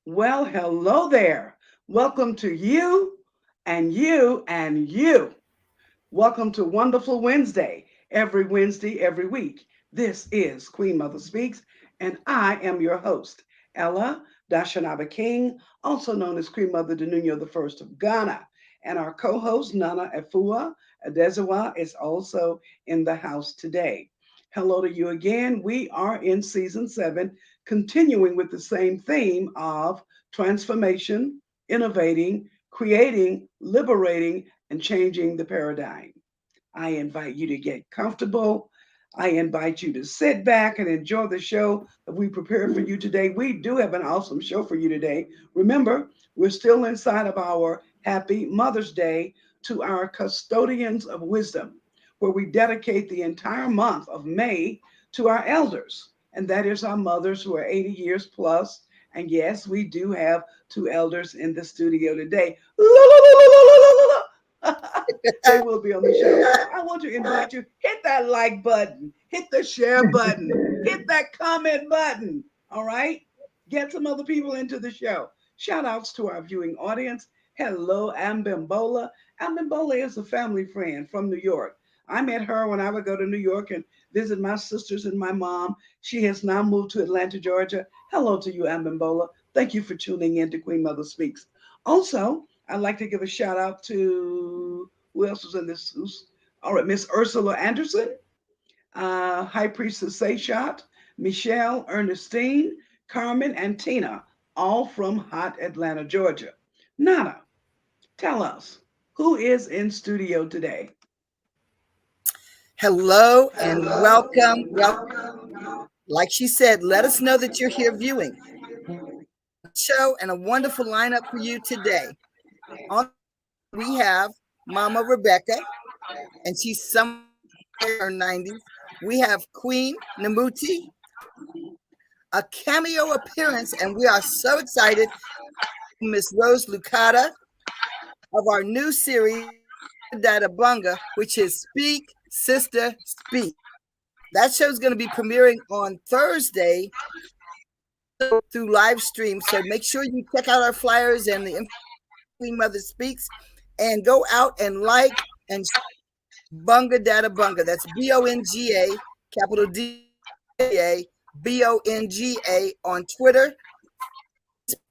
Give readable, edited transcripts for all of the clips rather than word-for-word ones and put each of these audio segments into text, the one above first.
Well, hello there. Welcome to you and you and you. Welcome to Wonderful Wednesday, every Wednesday, every week. This is Queen Mother Speaks, and I am your host, Ella Dashanaba King, also known as Queen Mother Denuno the First of Ghana. And our co host, Nana Efua Adezawa, is also in the house today. Hello to you again. We are in season 7, continuing with the same theme of transformation, innovating, creating, liberating, and changing the paradigm. I invite you to get comfortable. I invite you to sit back and enjoy the show that we prepared for you today. We do have an awesome show for you today. Remember, we're still inside of our Happy Mother's Day to our custodians of wisdom, where we dedicate the entire month of May to our elders. And that is our mothers who are 80 years plus. And yes, we do have two elders in the studio today. They will be on the show. I want to invite you, hit that like button, hit the share button, hit that comment button. All right? Get some other people into the show. Shout outs to our viewing audience. Hello, Ambimbola. Ambimbola is a family friend from New York. I met her when I would go to New York and visit my sisters and my mom. She has now moved to Atlanta, Georgia. Hello to you, Ambimbola. Thank you for tuning in to Queen Mother Speaks. Also, I'd like to give a shout out to who else was in this? All right, Miss Ursula Anderson, High Priestess Sayshot, Michelle Ernestine, Carmen, and Tina, all from hot Atlanta, Georgia. Nana, tell us who is in studio today. Hello and welcome. Like she said, let us know that you're here viewing. Show and a wonderful lineup for you today. On we have Mama Rebecca, and she's somewhere in her 90s. We have Queen Namuti, a cameo appearance, and we are so excited. Miss Rose Lucata of our new series, Dada Bunga, which is Speak, Sister, Speak. That show is going to be premiering on Thursday through live stream. So make sure you check out our flyers and the Queen Mother Speaks and go out and like and Bunga Dada Bunga. That's Bonga, capital DA, Bonga on Twitter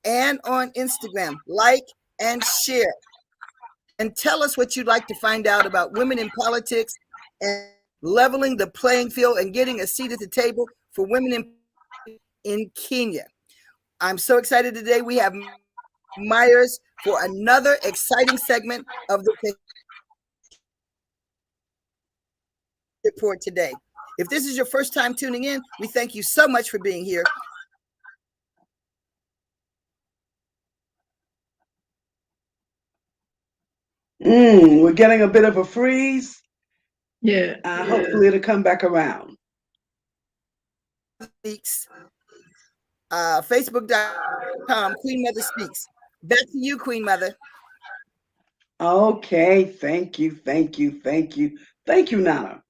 and on Instagram. Like and share. And tell us what you'd like to find out about women in politics and leveling the playing field and getting a seat at the table for women in Kenya. I'm so excited today. We have Myers for another exciting segment of the report today. If this is your first time tuning in, we thank you so much for being here. We're getting a bit of a freeze. Yeah. Hopefully it'll come back around. Speaks, Facebook.com, Queen Mother Speaks. Back to you, Queen Mother. Okay, thank you, thank you, thank you, thank you, Nana.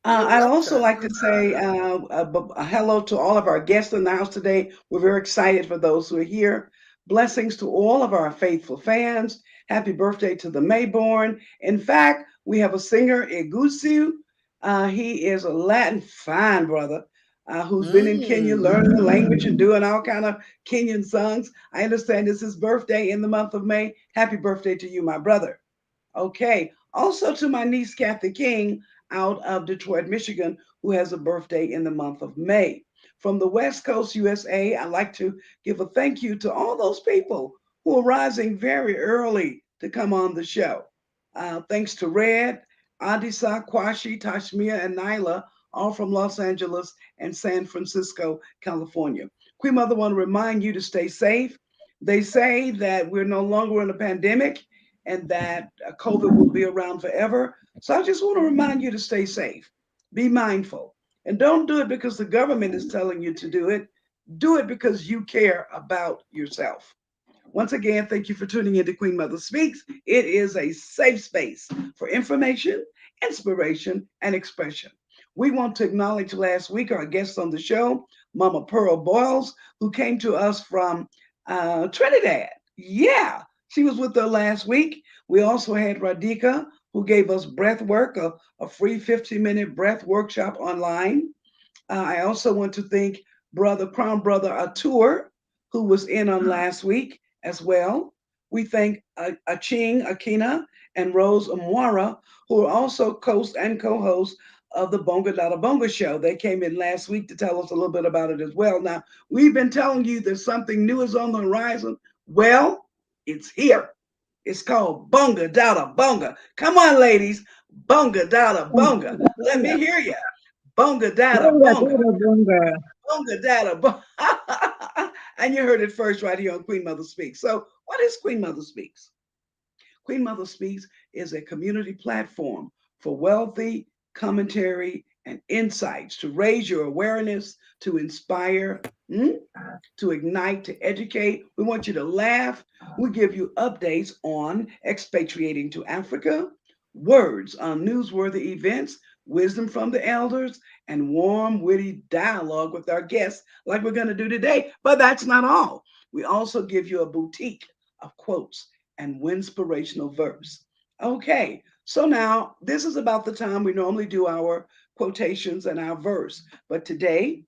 I'd also like to say a hello to all of our guests in the house today. We're very excited for those who are here. Blessings to all of our faithful fans. Happy birthday to the Mayborn. In fact, we have a singer, Egusu. He is a Latin fine brother who's been in Kenya learning the language and doing all kind of Kenyan songs. I understand it's his birthday in the month of May. Happy birthday to you, my brother. Okay. Also to my niece, Kathy King, out of Detroit, Michigan, who has a birthday in the month of May. From the West Coast, USA, I'd like to give a thank you to all those people who are rising very early to come on the show. Thanks to Red, Adisa, Kwashi, Tashmia, and Nyla, all from Los Angeles and San Francisco, California. Queen Mother want to remind you to stay safe. They say that we're no longer in a pandemic and that COVID will be around forever. So I just want to remind you to stay safe, be mindful, and don't do it because the government is telling you to do it. Do it because you care about yourself. Once again, thank you for tuning in to Queen Mother Speaks. It is a safe space for information, inspiration, and expression. We want to acknowledge last week our guest on the show, Mama Pearl Boyles, who came to us from Trinidad. Yeah, she was with her last week. We also had Radhika, who gave us breath work, a free 15-minute breath workshop online. I also want to thank Crown Brother Atur, who was in on last week as well. We thank Aching Akina and Rose Amwara, who are also host and co-host of the Bonga Dada Bonga show. They came in last week to tell us a little bit about it as well. Now, we've been telling you that something new is on the horizon. Well, it's here. It's called Bonga Dada Bonga. Come on, ladies. Bonga Dada Bonga. Let me hear you. Bonga Dada Bonga, Bonga. bonga, bonga. Bonga Dada Bonga. And you heard it first right here on Queen Mother Speaks. So, what is Queen Mother Speaks? Queen Mother Speaks is a community platform for wealthy commentary and insights to raise your awareness, to inspire, to ignite, to educate. We want you to laugh. We give you updates on expatriating to Africa, words on newsworthy events, wisdom from the elders, and warm, witty dialogue with our guests, like we're going to do today. But that's not all. We also give you a boutique of quotes and inspirational verse. Okay, so now this is about the time we normally do our quotations and our verse. But today,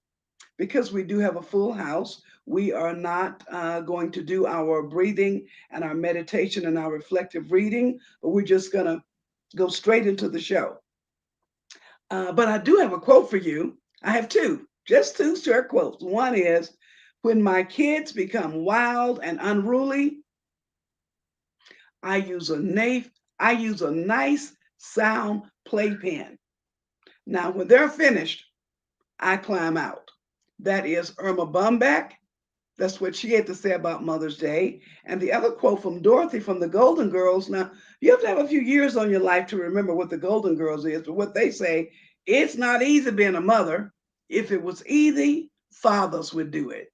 because we do have a full house, we are not going to do our breathing and our meditation and our reflective reading, but we're just going to go straight into the show. But I do have a quote for you. I have two, just two short quotes. One is, when my kids become wild and unruly, I use a nice sound playpen. Now, when they're finished, I climb out. That is Irma Bumback. That's what she had to say about Mother's Day. And the other quote from Dorothy from the Golden Girls. Now, you have to have a few years on your life to remember what the Golden Girls is, but what they say, it's not easy being a mother. If it was easy, fathers would do it.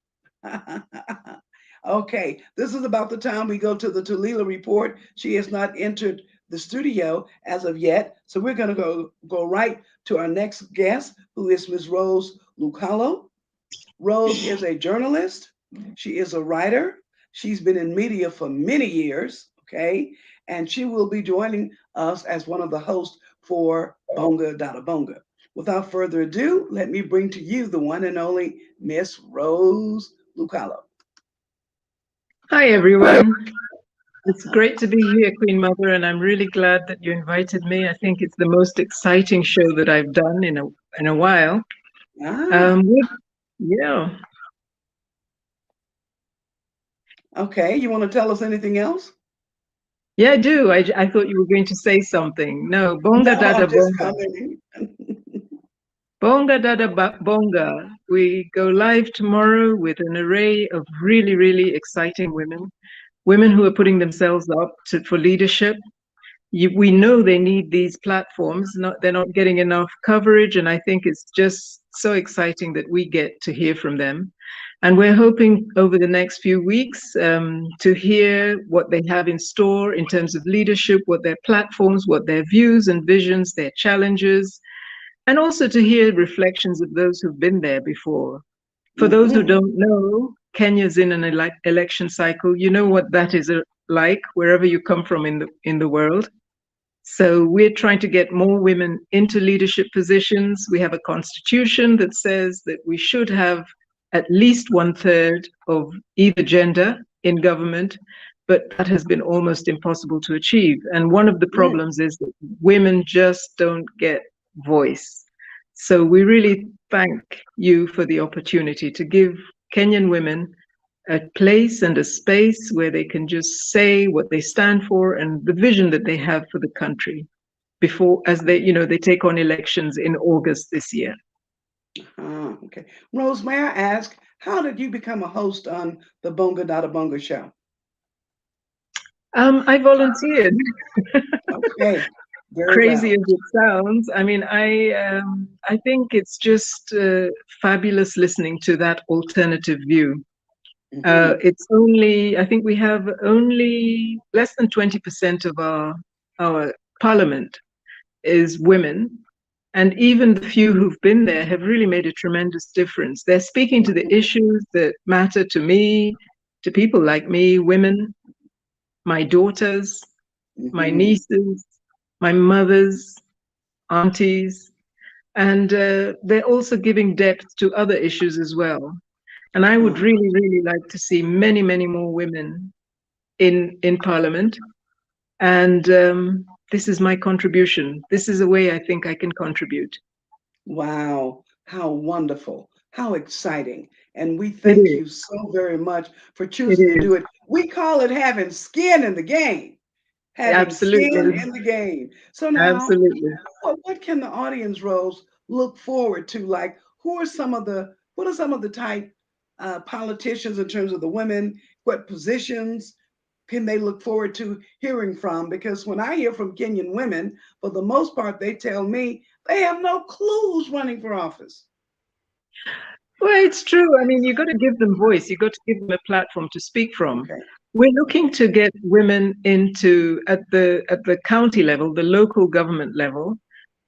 Okay, this is about the time we go to the Talila report. She has not entered the studio as of yet, so we're going to go right to our next guest, who is Ms. Rose Lucalo. Rose is a journalist. She is a writer. She's been in media for many years, okay? And she will be joining us as one of the hosts for Bonga Dada Bonga. Without further ado, let me bring to you the one and only Miss Rose Lucalo. Hi, everyone. It's great to be here, Queen Mother, and I'm really glad that you invited me. I think it's the most exciting show that I've done in a while. Yeah. Okay, you want to tell us anything else? Yeah, I do. I thought you were going to say something. No, Bonga No, Dada I'm just Bonga. commenting. Bonga Dada Bonga. We go live tomorrow with an array of really, really exciting women who are putting themselves up for leadership. We know they need these platforms. They're not getting enough coverage, and I think it's just so exciting that we get to hear from them. And we're hoping over the next few weeks to hear what they have in store in terms of leadership, what their platforms, what their views and visions, their challenges, and also to hear reflections of those who've been there before. For those who don't know, Kenya's in an election cycle. You know what that is like wherever you come from in the world. So we're trying to get more women into leadership positions. We have a constitution that says that we should have at least 1/3 of either gender in government, but that has been almost impossible to achieve. And one of the problems is that women just don't get voice. So we really thank you for the opportunity to give Kenyan women a place and a space where they can just say what they stand for and the vision that they have for the country before, as they take on elections in August this year. Okay. Rose, may I ask, how did you become a host on the Bonga Dada Bonga show? I volunteered. Okay. Very Crazy well. as it sounds. I mean, I think it's just fabulous listening to that alternative view. It's I think we have only less than 20% of our parliament is women. And even the few who've been there have really made a tremendous difference. They're speaking to the issues that matter to me, to people like me, women, my daughters, my nieces, my mothers, aunties, and they're also giving depth to other issues as well. And I would really, really like to see many, many more women in Parliament. And this is my contribution. This is a way I think I can contribute. Wow, how wonderful, how exciting. And we thank you so very much for choosing to do it. We call it having skin in the game. Having skin Absolutely. in the game. So now, Absolutely. what can the audience, Rose, look forward to? Like, what are some of the type politicians in terms of the women? What positions can they look forward to hearing from? Because when I hear from Kenyan women, for the most part, they tell me they have no clue who's running for office. Well, it's true. I mean, you got to give them voice. You got to give them a platform to speak from. Okay. We're looking to get women into at the county level, the local government level.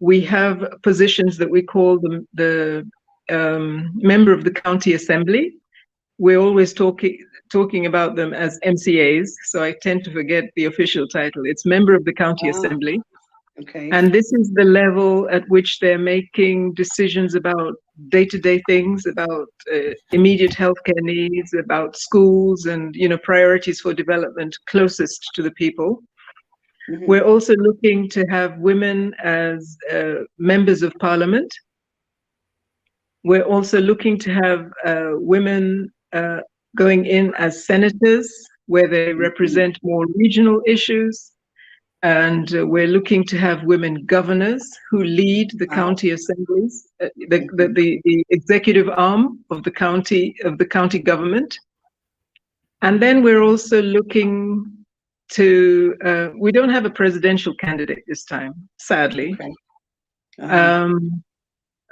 We have positions that we call the member of the county assembly. We're always talking about them as MCAs, so I tend to forget the official title. It's member of the county assembly. Okay. And this is the level at which they're making decisions about day-to-day things, about immediate healthcare needs, about schools, and priorities for development closest to the people. We're also looking to have women as members of parliament. We're also looking to have women going in as senators, where they represent more regional issues. And we're looking to have women governors who lead the county assemblies, the executive arm of the county government. And then we're also looking to, we don't have a presidential candidate this time, sadly. Okay.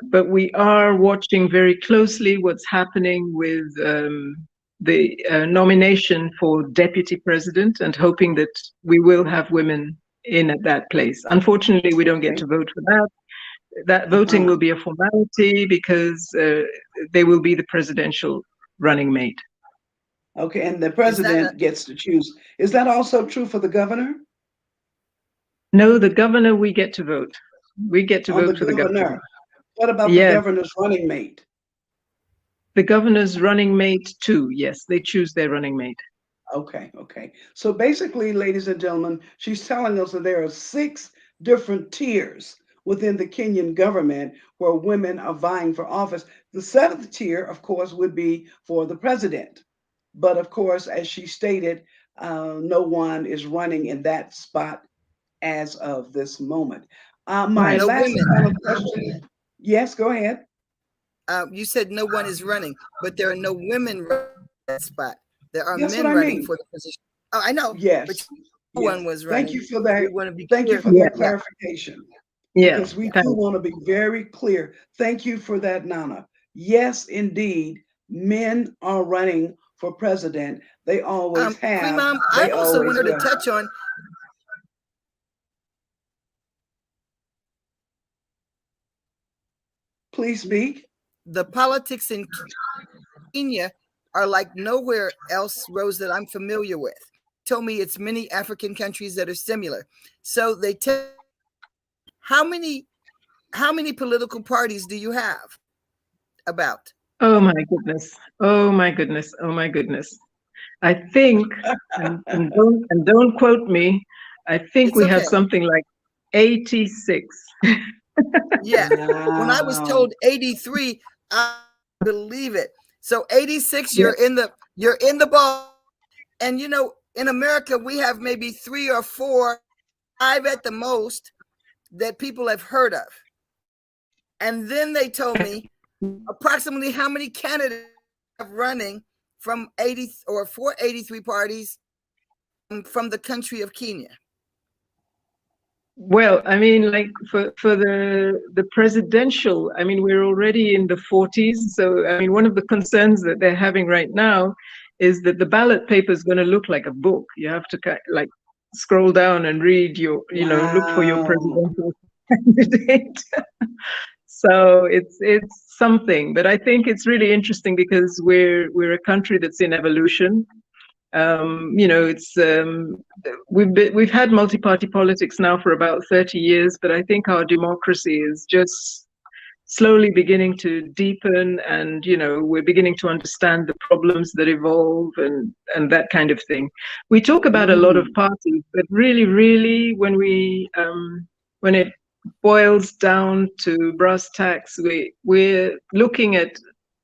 But we are watching very closely what's happening with the nomination for deputy president, and hoping that we will have women in at that place. Unfortunately, we don't get to vote for that. That voting will be a formality because they will be the presidential running mate. Okay, and the president gets to choose. Is that also true for the governor? No, the governor, we get to vote. We get to vote for the governor. What about the governor's running mate? The governor's running mate too, yes, they choose their running mate. Okay. So basically, ladies and gentlemen, she's telling us that there are 6 different tiers within the Kenyan government where women are vying for office. The 7th tier, of course, would be for the president. But of course, as she stated, no one is running in that spot as of this moment. My last final question. Yes, go ahead. You said no one is running, but there are no women running that spot. There are men running for the position. Oh, I know. Yes. But no one was running. Thank you for that. Thank you for that clarification. Because we do want to be very clear. Thank you for that, Nana. Yes, indeed, men are running for president. They always have. Mom, I also wanted to touch on. Please speak. The politics in Kenya are like nowhere else, Rose, that I'm familiar with. Told me it's many African countries that are similar. So they tell how many political parties do you have? About? Oh my goodness. Oh my goodness. Oh my goodness. I think, and don't quote me, I think we have something like 86. Yeah. Wow. When I was told 83, I believe it. So 86, you're in the ball. And in America, we have maybe 3 or 4, 5 at the most that people have heard of. And then they told me approximately how many candidates are running from 80 or 483 parties from the country of Kenya. Well, I mean, like for the presidential, I mean, we're already in the 40s. So, I mean, one of the concerns that they're having right now is that the ballot paper is going to look like a book. You have to like scroll down and read your, look for your presidential candidate. So it's something, but I think it's really interesting because we're a country that's in evolution. It's we've had multi-party politics now for about 30 years, but I think our democracy is just slowly beginning to deepen, and we're beginning to understand the problems that evolve and that kind of thing. We talk about a lot of parties, but really when it boils down to brass tacks, we're looking at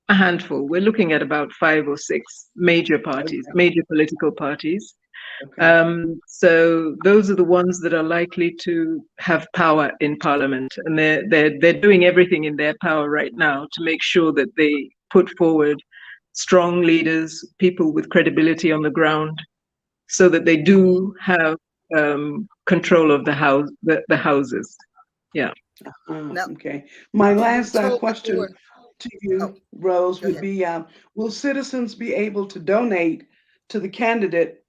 a handful. We're looking at about 5 or 6 major parties, major political parties. So those are the ones that are likely to have power in Parliament, and they're doing everything in their power right now to make sure that they put forward strong leaders, people with credibility on the ground, so that they do have control of the houses. Yeah. Okay. My last question to you, Rose, would be: will citizens be able to donate to the candidate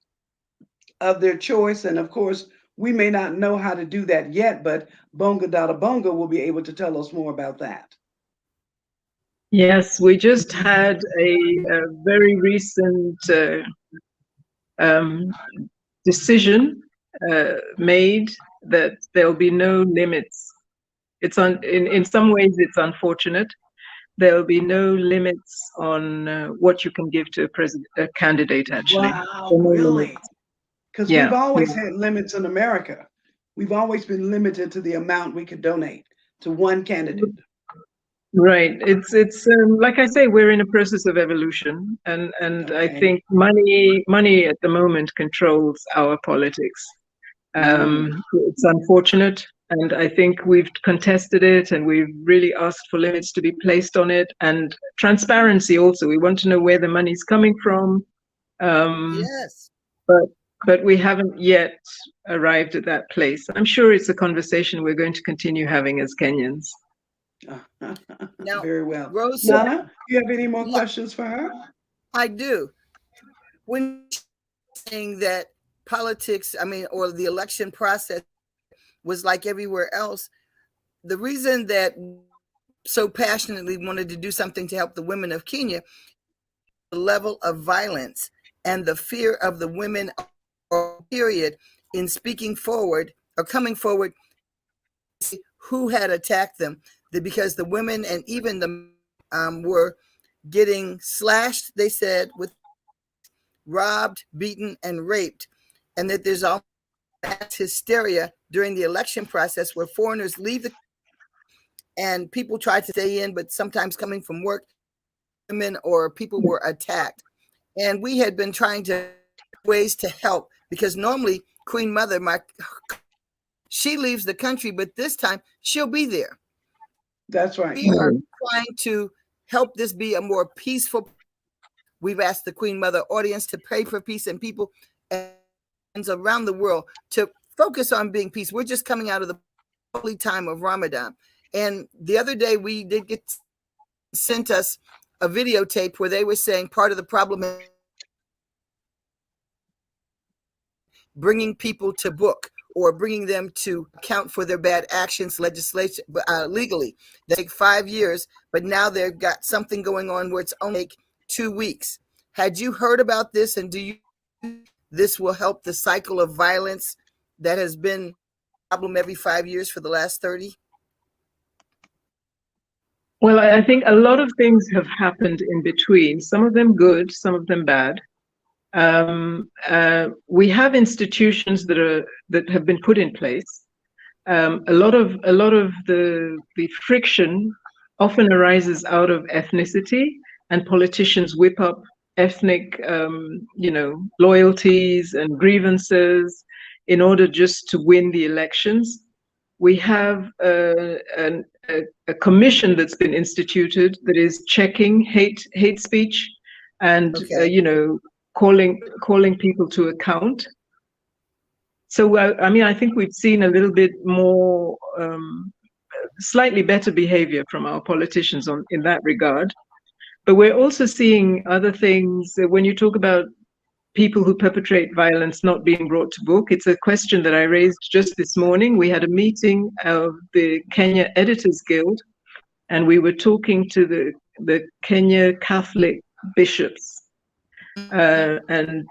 of their choice? And of course, we may not know how to do that yet, but Bonga Dada Bonga will be able to tell us more about that. Yes, we just had a very recent decision made that there'll be no limits. In some ways it's unfortunate. There'll be no limits on what you can give to a candidate, actually. Wow, No really? limits. Because Yeah, we've always had limits in America. We've always been limited to the amount we could donate to one candidate. Right. It's like I say, we're in a process of evolution, and I think money at the moment controls our politics. It's unfortunate, and I think we've contested it, and we've really asked for limits to be placed on it, and transparency also. We want to know where the money's coming from. Yes. But we haven't yet arrived at that place. I'm sure it's a conversation we're going to continue having as Kenyans. Now, very well. Rose, Nana, do you have any more questions for her? I do. When saying that politics, or the election process was like everywhere else, the reason that so passionately wanted to do something to help the women of Kenya, the level of violence and the fear of the women, period, in speaking forward or coming forward, who had attacked them, because the women and even the were getting slashed, they said, with robbed, beaten, and raped, and that there's all hysteria during the election process where foreigners leave the and people try to stay in, but sometimes coming from work, women or people were attacked. And we had been trying to ways to help, because normally Queen Mother, she leaves the country, but this time she'll be there. That's right. We are trying to help this be a more peaceful. We've asked the Queen Mother audience to pray for peace, and people around the world to focus on being peace. We're just coming out of the holy time of Ramadan. And the other day we did get sent us a videotape where they were saying part of the problem is bringing people to book or bringing them to account for their bad actions legislation legally. They take 5 years, but now they've got something going on where it's only like 2 weeks. Had you heard about this, and do you think this will help the cycle of violence that has been a problem every 5 years for the last 30? Well, I think a lot of things have happened in between, some of them good, some of them bad. We have institutions that have been put in place. A lot of the friction often arises out of ethnicity, and politicians whip up ethnic, loyalties and grievances in order just to win the elections. We have a commission that's been instituted that is checking hate speech and calling people to account. So I think we've seen a little bit more slightly better behavior from our politicians in that regard. But we're also seeing other things. When you talk about people who perpetrate violence not being brought to book, it's a question that I raised just this morning. We had a meeting of the Kenya Editors Guild, and we were talking to the Kenya Catholic bishops. and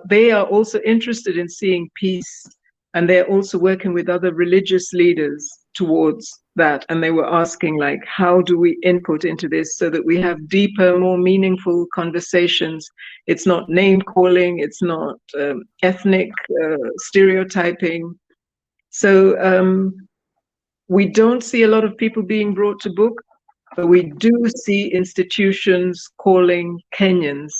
they are also interested in seeing peace, and they're also working with other religious leaders towards that. And they were asking, like, how do we input into this so that we have deeper, more meaningful conversations? It's not name calling, it's not ethnic stereotyping. So we don't see a lot of people being brought to book, but we do see institutions calling Kenyans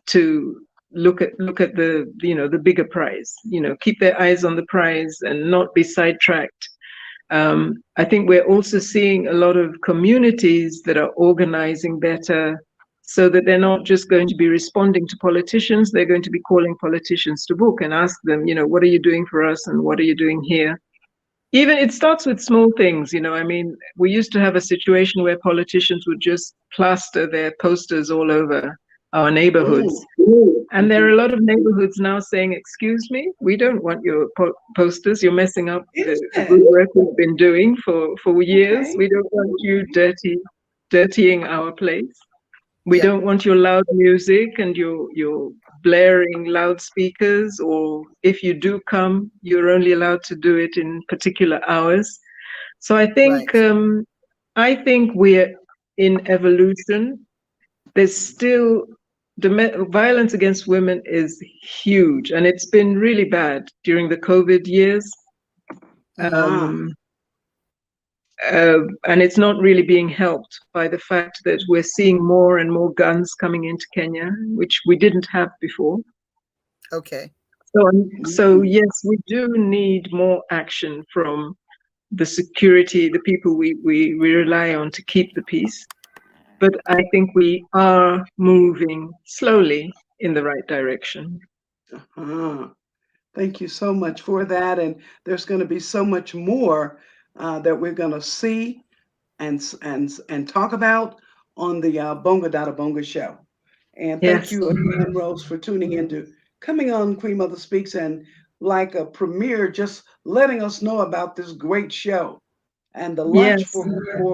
to look at the the bigger prize, keep their eyes on the prize and not be sidetracked. I think we're also seeing a lot of communities that are organizing better, so that they're not just going to be responding to politicians, they're going to be calling politicians to book and ask them, what are you doing for us and what are you doing here? Even it starts with small things, I mean, we used to have a situation where politicians would just plaster their posters all over our neighborhoods. And there are a lot of neighborhoods now saying, excuse me, we don't want your posters. You're messing up the good work we've been doing for years. Okay. We don't want you dirtying our place. We Yeah. don't want your loud music and your blaring loudspeakers, or if you do come, you're only allowed to do it in particular hours. So I think we're in evolution. There's still violence against women is huge, and it's been really bad during the COVID years. Um, and it's not really being helped by the fact that we're seeing more and more guns coming into Kenya, which we didn't have before. Okay. So yes, we do need more action from the security, the people we rely on to keep the peace. But I think we are moving slowly in the right direction. Thank you so much for that. And there's going to be so much more that we're going to see and talk about on the Bonga Dada Bonga show. And thank Yes. you again, Rose, for tuning into coming on Queen Mother Speaks, and like a premiere, just letting us know about this great show. And the lunch Yes. for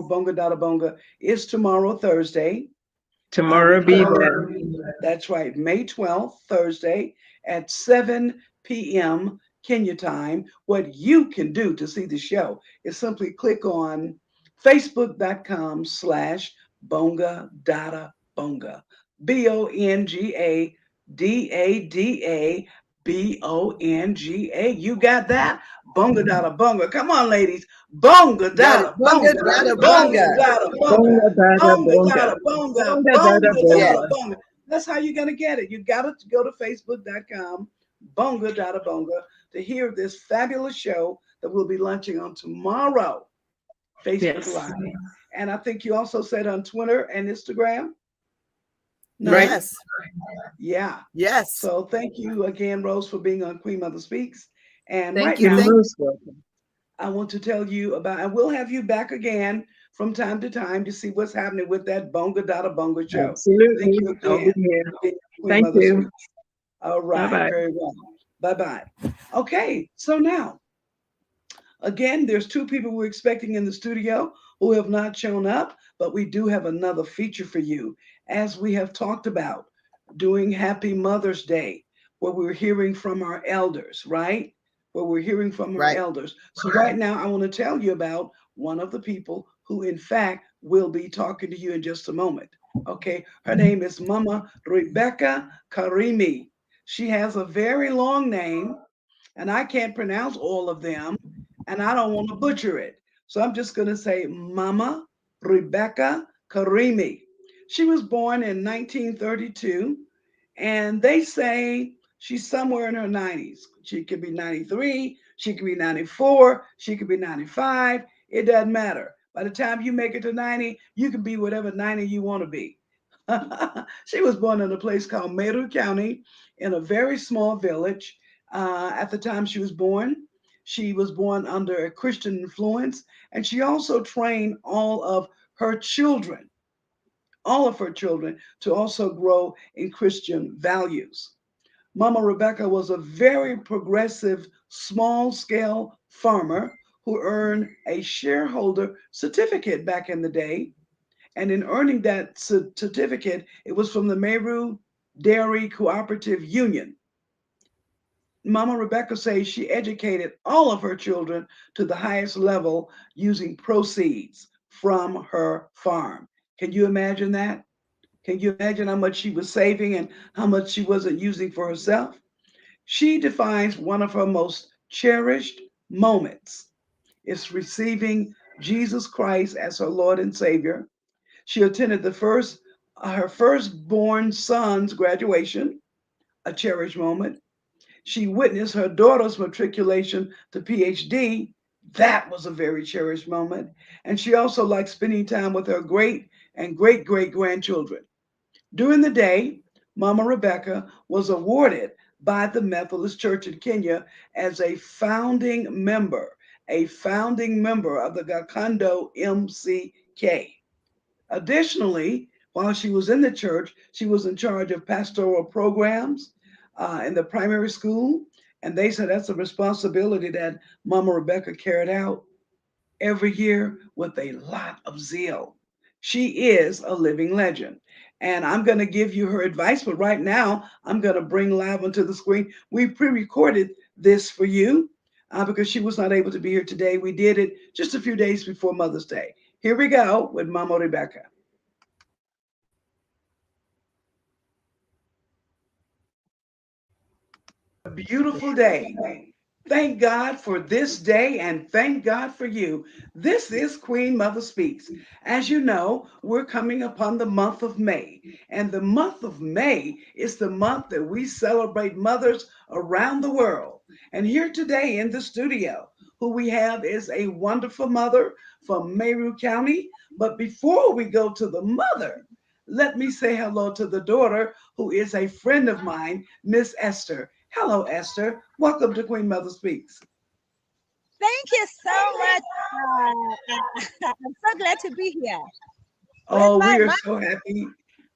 Bonga Dada Bonga is tomorrow, Thursday. Tomorrow be there. That's right, May 12th, Thursday at 7 p.m. Kenya time. What you can do to see the show is simply click on facebook.com/Bonga Dada Bonga. BongaDadaBonga. You got that? Bonga Dada Bonga. Come on, ladies. Bonga Got it. Dada Bonga, Bonga. dada, Bonga bonga. Dada Bonga. Bonga dada Bonga bonga. Dada Bonga. Bonga dada Bonga Yes. Dada bonga. Bonga. That's how you're going to get it. You got to go to facebook.com, Bonga Dada Bonga, to hear this fabulous show that we'll be launching on tomorrow, Facebook Yes. Live. And I think you also said on Twitter and Instagram. Right. Yes. Yeah. Yes. So thank you again, Rose, for being on Queen Mother Speaks. And Thank right you. now, You're most welcome. I want to tell you about, and we'll have you back again from time to time to see what's happening with that Bonga Dada Bonga show. Thank Absolutely. you I'll be again here. for being on Queen Thank Mother you. Speaks. All right, Bye-bye. very well. Bye bye. Okay, so now, again, there's two people we're expecting in the studio who have not shown up, but we do have another feature for you. As we have talked about doing Happy Mother's Day, where we're hearing from our elders, right? Where we're hearing from our Right. elders. So, right now, I want to tell you about one of the people who, in fact, will be talking to you in just a moment. Okay, her name is Mama Rebecca Karimi. She has a very long name, and I can't pronounce all of them, and I don't want to butcher it. So I'm just going to say Mama Rebecca Karimi. She was born in 1932, and they say she's somewhere in her 90s. She could be 93, she could be 94, she could be 95. It doesn't matter. By the time you make it to 90, you can be whatever 90 you want to be. She was born in a place called Meru County in a very small village. At the time she was born under a Christian influence, and she also trained all of her children, to also grow in Christian values. Mama Rebecca was a very progressive, small scale farmer who earned a shareholder certificate back in the day. And in earning that certificate, it was from the Meru Dairy Cooperative Union. Mama Rebecca says she educated all of her children to the highest level using proceeds from her farm. Can you imagine that? Can you imagine how much she was saving and how much she wasn't using for herself? She defines one of her most cherished moments is receiving Jesus Christ as her Lord and Savior. She attended her firstborn son's graduation, a cherished moment. She witnessed her daughter's matriculation to PhD. That was a very cherished moment. And she also liked spending time with her great and great great grandchildren. During the day, Mama Rebecca was awarded by the Methodist Church in Kenya as a founding member of the Gakando MCK. Additionally, while she was in the church, she was in charge of pastoral programs in the primary school. And they said that's a responsibility that Mama Rebecca carried out every year with a lot of zeal. She is a living legend. And I'm going to give you her advice, but right now I'm going to bring live onto the screen. We pre recorded this for you because she was not able to be here today. We did it just a few days before Mother's Day. Here we go with Mama Rebecca. A beautiful day. Thank God for this day and thank God for you. This is Queen Mother Speaks. As you know, we're coming upon the month of May, and the month of May is the month that we celebrate mothers around the world. And here today in the studio, who we have is a wonderful mother from Meru County. But before we go to the mother, let me say hello to the daughter, who is a friend of mine, Miss Esther. Hello, Esther. Welcome to Queen Mother Speaks. Thank you so much. I'm so glad to be here. Where's Oh, my we are mom? so happy.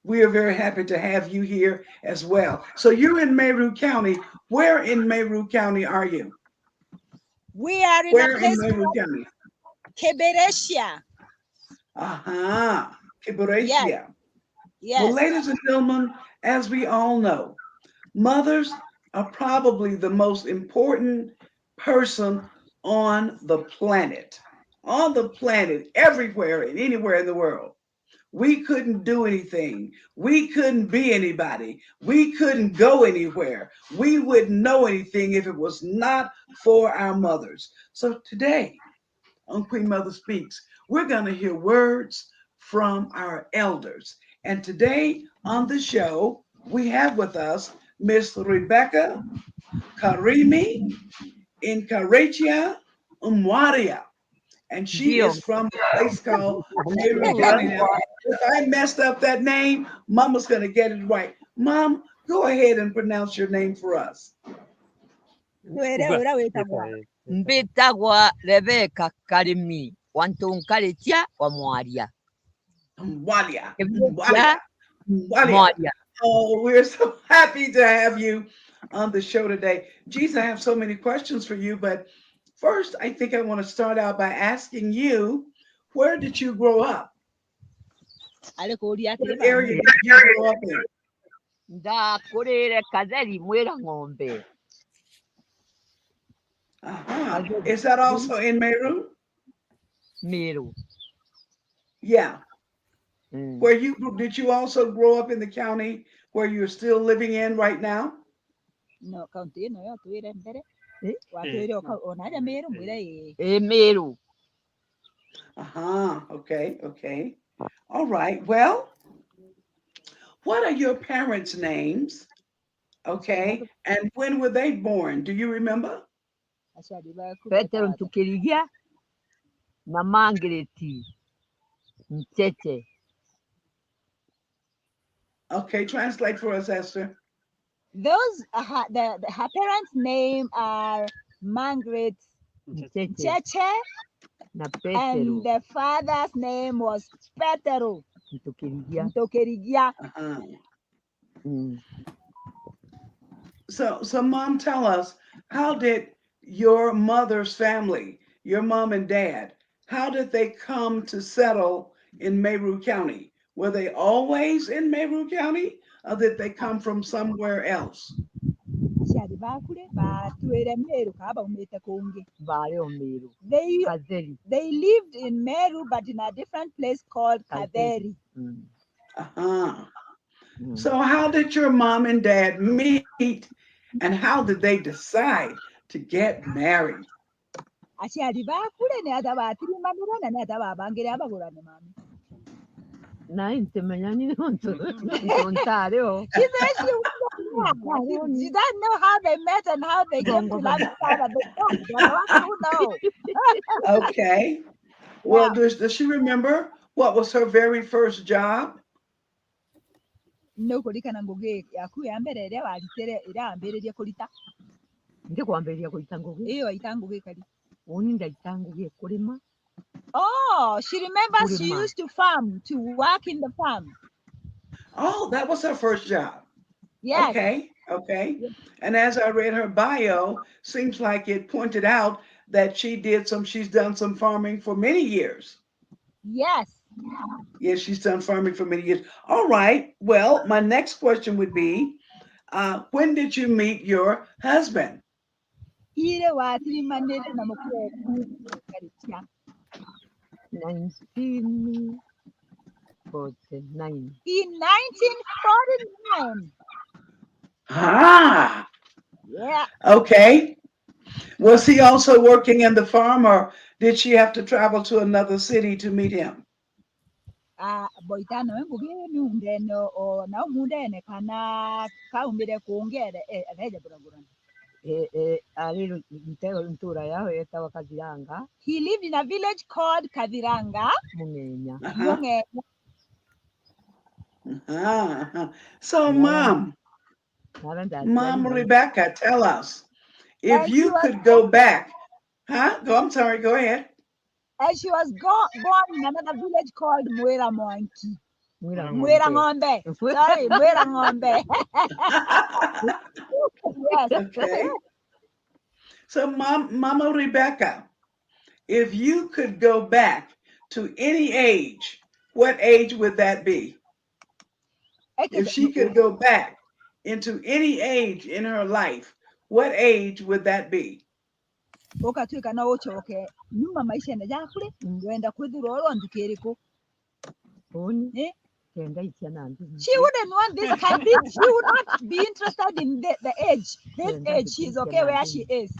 We are very happy to have you here as well. So you're in Meru County. Where in Meru County are you? We are in a Where in place Meru called County? Keberesia. Uh-huh. Yes, Kiboresia. Well, yes. ladies and gentlemen, as we all know, mothers are probably the most important person on the planet. On the planet, everywhere and anywhere in the world. We couldn't do anything. We couldn't be anybody. We couldn't go anywhere. We wouldn't know anything if it was not for our mothers. So today on Queen Mother Speaks, we're going to hear words from our elders. And today on the show, we have with us Miss Rebecca Karimi Inkarachia Umwaria, and she Deal. is from a place called Meru County. Now, if I messed up that name, Mama's going to get it right. Mom, go ahead and pronounce your name for us. Mbitagwa Rebecca Karimi Wantunkalitia wa Mwaria. Walia. Walia. Walia. Oh, we're so happy to have you on the show today. Geez, I have so many questions for you, but first, I think I want to start out by asking you, where did you grow up? What area did you grow up in? Ndakurire Kazeri Mwera Ng'ombe. Uh-huh. Is that also in Meru? Meru. Yeah. Where did you also grow up in the county where you're still living in right now? No, county no yo tuire mbere. Meru. Uh-huh. Okay, okay. All right. Well, what are your parents' names? Okay. And when were they born? Do you remember? Petero Ntukirigia na Mangreti Mtete. Okay, translate for us, Esther. Those her parents' name are Margaret Cheche, and the father's name was Petero Ntokerigia. Uh-huh. So Mom, tell us, how did your mother's family, your mom and dad, how did they come to settle in Meru County? Were they always in Meru County that they come from somewhere else? Aciari bakure batwire Meru kaba umete kungi. Bari Meru. They Kazeri. they lived in Meru, but in a different place called Kaveri. Uh-huh. So how did your mom and dad meet, and how did they decide to get married? Aciari bakure ne atabatiri manurana ne atababangire abagurane mami. Naintemenya nyine ntontareo. She said she doesn't know how they met and how they came to love each other. They're the ones who know. Okay. Well, does she remember what was her very first job? No kulikana nguge yaku ya mbere ere waritere irambererie kulita. Ndi kwambĩrĩria kũruta ngũgĩ. Iyo itanguge kali. Uni ndaita ngũgĩ kũrĩma. Oh, she remembers she used to farm, to work in the farm. Oh, that was her first job. Yes. Okay. Okay. And as I read her bio, seems like it pointed out that she's done some farming for many years. Yes. Yes, she's done farming for many years. All right. Well, my next question would be, when did you meet your husband? Ile watiri manete na mukuru kalitia. 1949. In 1949. Ah. Yeah. Okay. Was he also working in the farm, or did she have to travel to another city to meet him? Boitano nguge nundeno o na mundene kana kaumire kuongere areje buragurana. Ari ntura yaho yetawa Kaziranga. He lived in a village called Kaviranga. Mungenya. Uh-huh. Uh-huh. So, Mom Rebecca, tell us, if you could go back, I'm sorry, go ahead. And she was born in another village called Mwera Moanki. Mwera Ngombe. Sorry, Mwera Ngombe. Yes. Okay. So, Mama Rebecca, if you could go back to any age, what age would that be? If she could go back into any age in her life, what age would that be? Okatwika na ochoke nyuma maisha enda jakule wenda kwithira orondikiriko. She wouldn't want this kind. She would not be interested in the age. This age, she's okay where she is.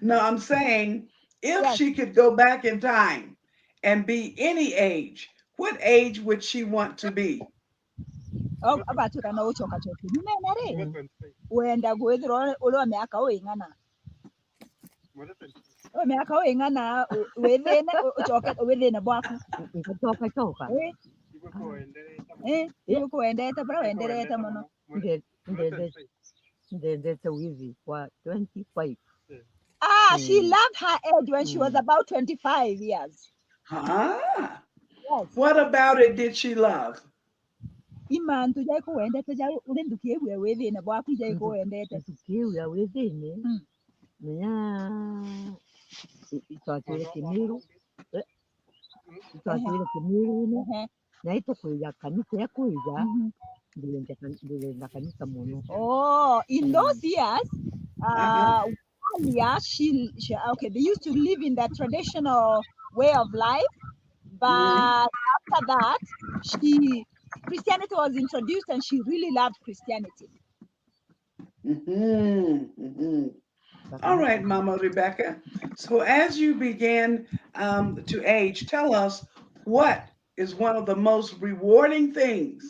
No, I'm saying if she could go back in time and be any age, what age would she want to be? Oh, about to know choka choki. Wenda kwithira olo miaka oingana. Miaka oingana withine uchoke withine bwaku. Choka. Kuendete bra wenderete muno. Ndendete wizi kwa 25. She loved her age when she was about 25 years. Yes. What about it did she love? Imantu jai kuendete jai ulendukie we withine bwaku jai kuendete. Tukiwa withine. Nya itwatire Kimiru. Itwatire Kimiru ne. Na itukuja kanisa ya kuja. Oh, in those years, earlier they used to live in that traditional way of life, but after that, Christianity was introduced, and she really loved Christianity. All right, Mama Rebecca. So as you began to age, tell us, what is one of the most rewarding things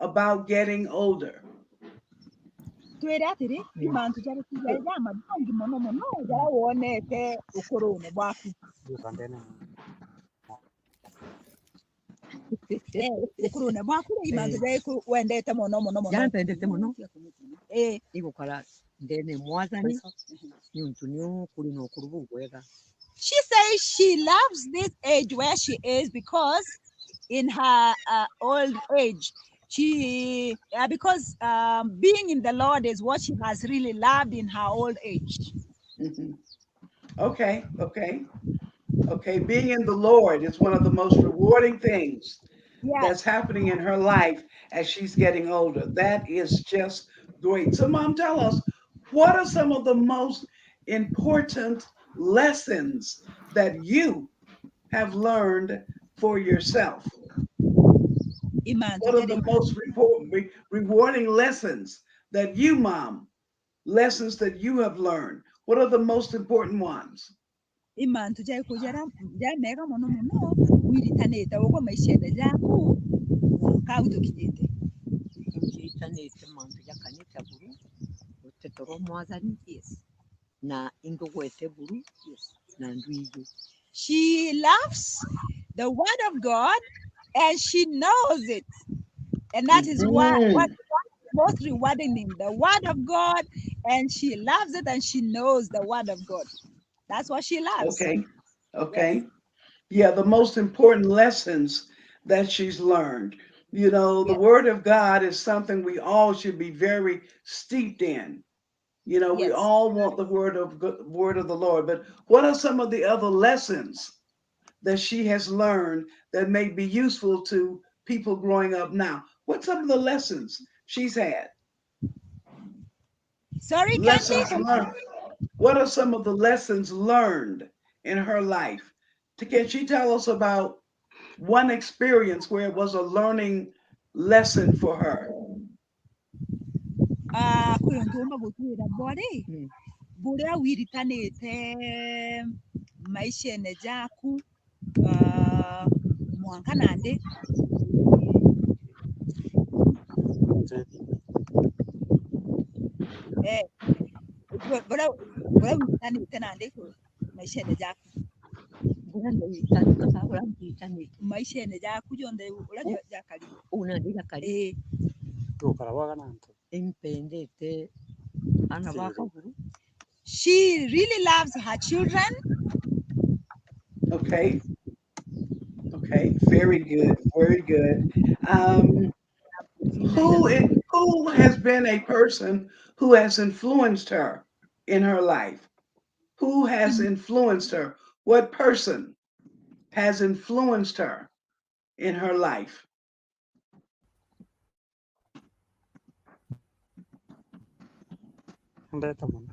about getting older? She says she loves this age where she is because in her old age, because being in the Lord is what she has really loved in her old age. Okay. Being in the Lord is one of the most rewarding things that's happening in her life as she's getting older. That is just great. So, Mom, tell us, what are some of the most important lessons that you have learned for yourself? Iman What are the most rewarding lessons that you, Mom, lessons that you have learned? What are the most important ones? Iman tujai kujara mega mono mono wiritaneta ogo maishene jaku kauto kijete. Injitanete mantu yakanita buru utetoro mwazani yes na ingo wete buru yes na ndwiyo. She loves the word of God and she knows it. And that is what most rewarding in the word of God, and she loves it and she knows the word of God. That's what she loves. Okay. Yes. Okay. Yeah, the most important lessons that she's learned. You know, the Yes. word of God is something we all should be very steeped in. You know, we Yes. all want the word of the Lord, but what are some of the other lessons that she has learned that may be useful to people growing up now? What's some of the lessons she's had? Sorry, Lessons Candy. learned. What are some of the lessons learned in her life? Can she tell us about one experience where it was a learning lesson for her? Kuyontumba gutuira bore. Bore wiritanete maishene jaku mwankanande. Bora wiritanete nande maishene jaku. Buranda yitani kasa buranda yitani. Maishene jaku jonde ulaja jakali. Unandika kali. Tukarawaga nanto. Impendete anabaka buru. She really loves her children. Okay. Okay. Very good. Very good. Who has been a person who has influenced her in her life? Who has influenced her? What person has influenced her in her life? Ndeta muno.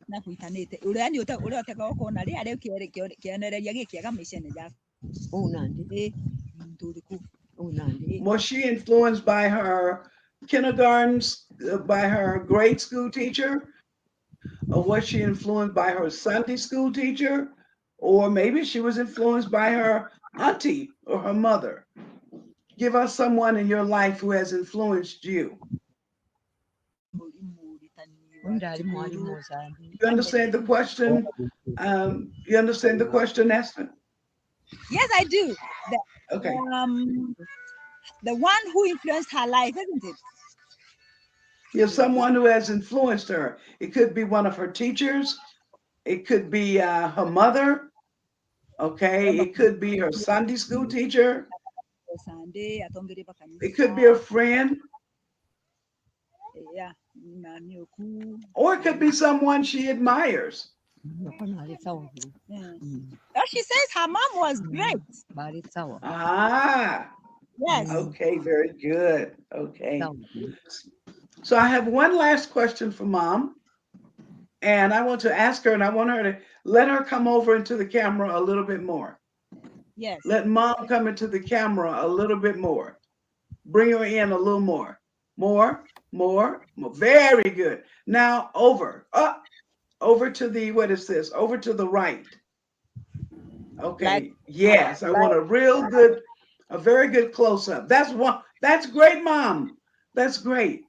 Na kuitanite uria ni uria uteka ukona ria ria kionereria gikiaga maishene jaku. Unandi. Nduriku. Unandi. Was she influenced by her kindergarten, by her grade school teacher? Or was she influenced by her Sunday school teacher? Or maybe she was influenced by her auntie or her mother. Give us someone in your life who has influenced you. You understand the question? You understand the question, Esther? Yes, I do. Okay. The one who influenced her life, isn't it? You're someone who has influenced her. It could be one of her teachers. It could be her mother. Okay. It could be her Sunday school teacher. It could be a friend. Yeah. Or it could be someone she admires. Oh, she says her mom was great. Ah. Yes. Okay, very good. Okay. So I have one last question for Mom. And I want to ask her, and I want her to let her come over into the camera a little bit more. Yes. Let Mom come into the camera a little bit more. Bring her in a little more. More. Very good. Now over. Up. Over to the, what is this? Over to the right. Okay. Yes. I want a very good close up. That's one. That's great, Mom. That's great.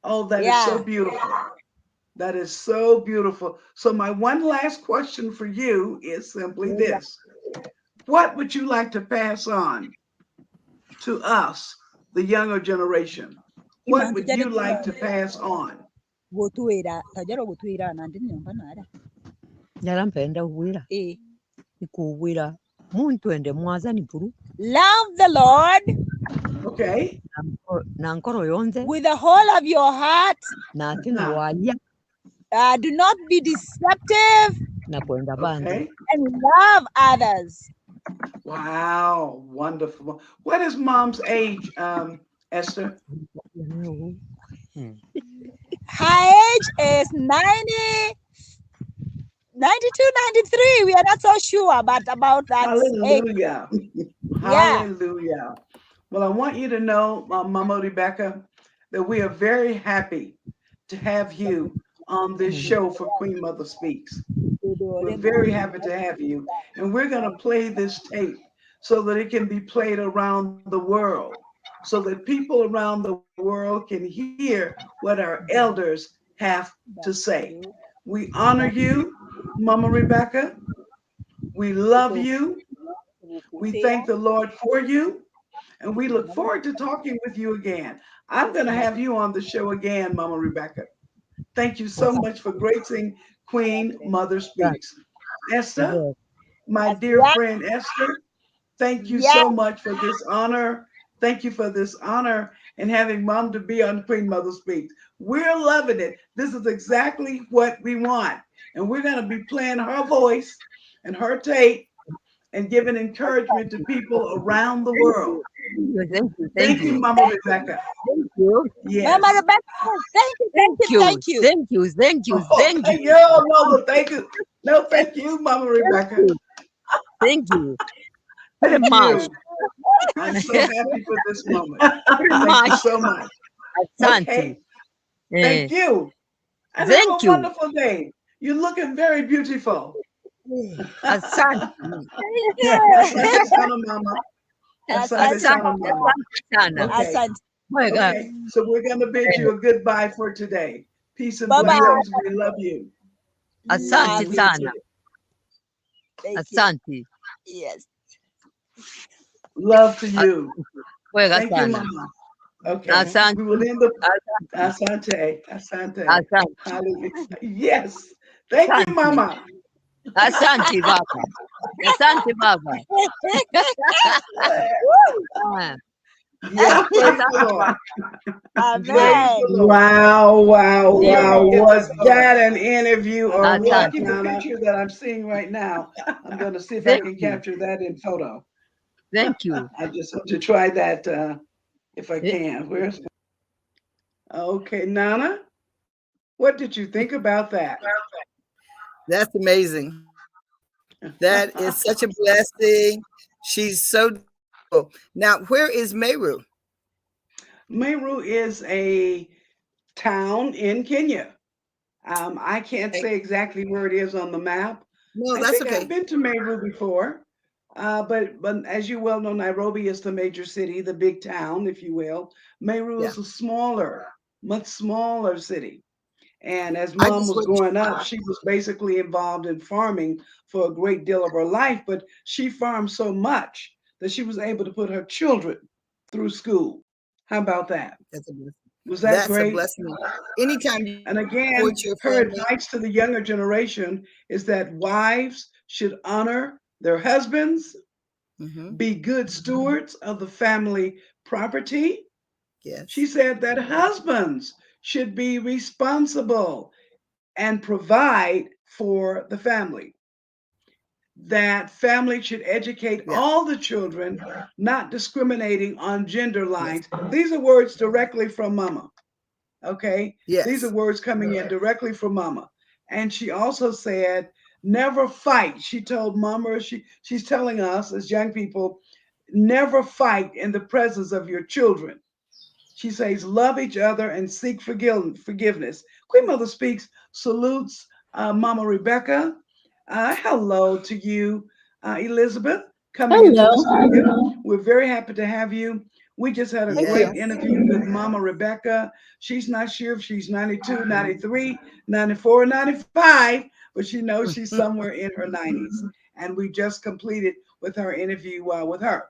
Oh, that is so beautiful. That is so beautiful. So my one last question for you is simply this. What would you like to pass on to us, the younger generation? What would you like to pass on? Yarampenda uwira. Ikuwira. Muntu ende mwazani buru. Love the Lord. Okay. Nankoro yonze. With the whole of your heart. Natina waya. Do not be deceptive. Na kwenda bantu. Okay. And love others. Wow, wonderful. What is mom's age, Esther? Her age is 92, 93. We are not so sure, but about that age. Hallelujah. Yeah. Hallelujah. Well, I want you to know, Mama Rebecca, that we are very happy to have you on this show for Queen Mother Speaks. We're very happy to have you. And we're going to play this tape so that it can be played around the world, so that people around the world can hear what our elders have to say. We honor you, Mama Rebecca. We love you. We thank the Lord for you. And we look forward to talking with you again. I'm going to have you on the show again, Mama Rebecca. Thank you so much for gracing Queen Mother Speaks. Esther, Yes. my dear Yeah. friend Esther, thank you Yeah. so much for this honor. Thank you for this honor and having mom to be on Queen Mother Speaks. We're loving it. This is exactly what we want. And we're going to be playing her voice and her tape and giving encouragement to people around the world. Thank you. Thank you, Mama Rebecca. Thank you. Yes. Mama Rebecca, thank you, thank you, thank you. Thank you. Thank you. Oh, Thank thank you. you, Mother. Thank you. No, thank you, Mama Thank Rebecca. you. Thank you. Very Thank much. you. I'm so happy for this moment. Very Thank you much. so much. Asante. Okay. Thank you. And have a Thank you. wonderful day. You're looking very beautiful. Asante. Asante sana, Mama. Asante Asante, sana, Asante. Mama. Asante sana. Okay. Asante. My God. Okay. So we're going to bid you a goodbye for today. Peace and Bye bye. blessings. We love you. Asante Love you sana. too. Thank you. Asante. Yes. Love to you. Wega Thank you, sana. Mama. Okay. Asante. We will end the Asante. Asante. Asante. Asante. Hallelujah. Yes. Thank you, Asante. Mama. Asante Baba. Asante Baba. Ah, Yes. Praise the Asante Lord. Baba. Praise Amen. the Lord. Wow, wow, Before wow. we Yes. get Was started, that an interview or we're what, lucky the Asante. Nana? picture that I'm seeing right now. I'm going to see if I Thank can you. capture that in photo. Thank you. I just want to try that if I Eh, can. Where's okay, Nana? What did you think about that? That's amazing. That is such a blessing. She's so cool. Now, where is Meru? Meru is a town in Kenya. I can't Okay. say exactly where it is on the map. No, I that's think I've okay. been to Meru before, but as you well know, Nairobi is the major city, the big town, if you will. Meru Yeah. is a smaller, much smaller city. And as I mom just was went. growing up, she was basically involved in farming for a great deal of her life, but she farmed so much that she was able to put her children through school. How about that? That's a blessing. Was that That's a great? blessing. Anytime you And again, support your her family. advice to the younger generation is that wives should honor their husbands, Hmm. be good stewards of the family property. She Yes. said that husbands should be responsible and provide for the family. That family should educate Yeah. all the children, not discriminating on gender Yes. lines. These are words directly from Mama. Okay. These are Yes. words coming in directly from Mama. And she also said, never fight. She told Mama, she's telling us as young people, never fight in the presence of your children. She says, love each other and seek forgiveness. Queen Mother Speaks salutes Mama Rebecca. Hello to you, Elizabeth, coming into the Hello. studio. We're very happy to have you. We just had a Thank you. great Yes. interview with Mama Rebecca. She's not sure if she's 92, 93, 94, 95, but she knows she's somewhere in her 90s. And we just completed with her interview with her.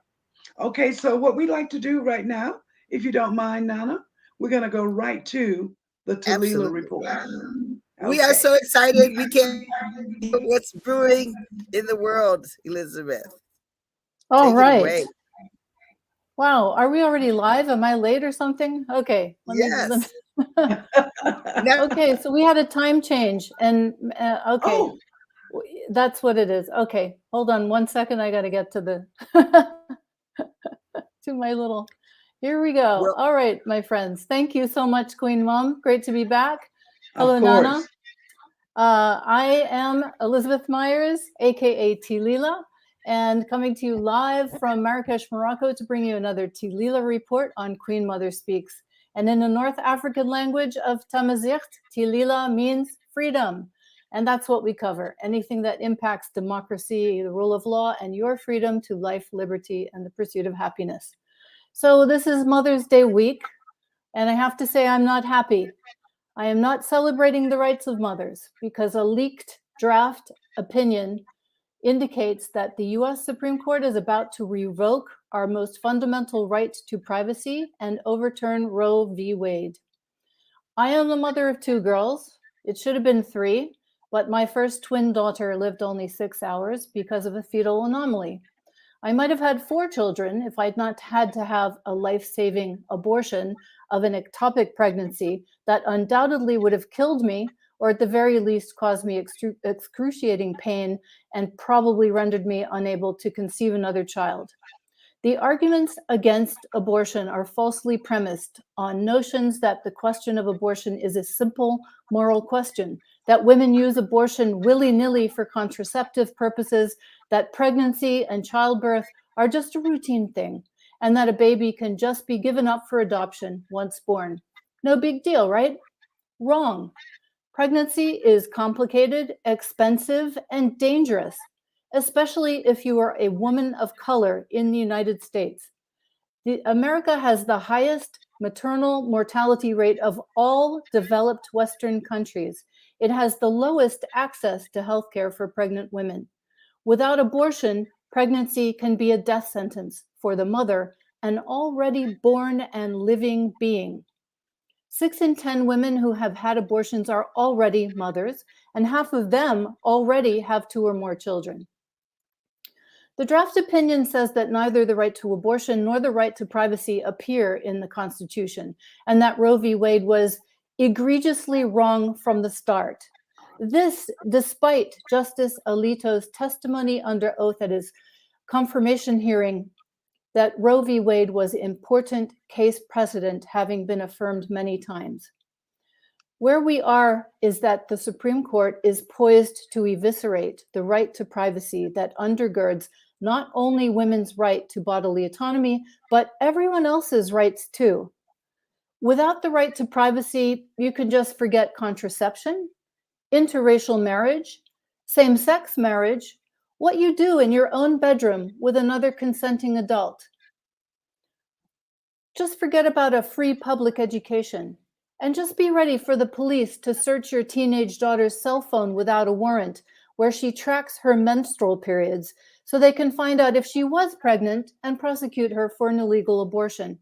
Okay, so what we like to do right now, if you don't mind, Nana, we're going to go right to the Talila Absolutely. report. We are Okay. so excited. We can't hear what's brewing in the world, Elizabeth. All Take it right. away. Wow. Are we already live? Am I late or something? Okay. Yes. Okay. So we had a time change, and okay. Oh, That's what it is. Okay, hold on 1 second. I got to get to the to my little. Here we go. Well- All right, my friends. Thank you so much, Queen Mom. Great to be back. Of Hello, course. Nana. I am Elizabeth Myers, aka Tilila, and coming to you live from Marrakesh, Morocco, to bring you another Tilila report on Queen Mother Speaks. And in the North African language of Tamazight, Tilila means freedom. And that's what we cover. Anything that impacts democracy, the rule of law, and your freedom to life, liberty, and the pursuit of happiness. So this is Mother's Day week, and I have to say I'm not happy. I am not celebrating the rights of mothers because a leaked draft opinion indicates that the US Supreme Court is about to revoke our most fundamental right to privacy and overturn Roe v. Wade. I am the mother of 2 girls. It should have been 3, but my first twin daughter lived only 6 hours because of a fetal anomaly. I might have had 4 children if I'd not had to have a life-saving abortion of an ectopic pregnancy that undoubtedly would have killed me, or at the very least caused me excruciating pain and probably rendered me unable to conceive another child. The arguments against abortion are falsely premised on notions that the question of abortion is a simple moral question, that women use abortion willy-nilly for contraceptive purposes, that pregnancy and childbirth are just a routine thing, and that a baby can just be given up for adoption once born. No big deal, right? Wrong. Pregnancy is complicated, expensive, and dangerous, especially if you are a woman of color in the United States. America has the highest maternal mortality rate of all developed Western countries. It has the lowest access to healthcare for pregnant women. Without abortion, pregnancy can be a death sentence for the mother, an already born and living being. 6 in 10 women who have had abortions are already mothers, and half of them already have 2 or more children. The draft opinion says that neither the right to abortion nor the right to privacy appear in the Constitution, and that Roe v. Wade was egregiously wrong from the start. This, despite Justice Alito's testimony under oath at his confirmation hearing that Roe v. Wade was important case precedent, having been affirmed many times. Where we are is that the Supreme Court is poised to eviscerate the right to privacy that undergirds not only women's right to bodily autonomy, but everyone else's rights too. Without the right to privacy, you can just forget contraception, interracial marriage, same-sex marriage, what you do in your own bedroom with another consenting adult. Just forget about a free public education, and just be ready for the police to search your teenage daughter's cell phone without a warrant, where she tracks her menstrual periods so they can find out if she was pregnant and prosecute her for an illegal abortion.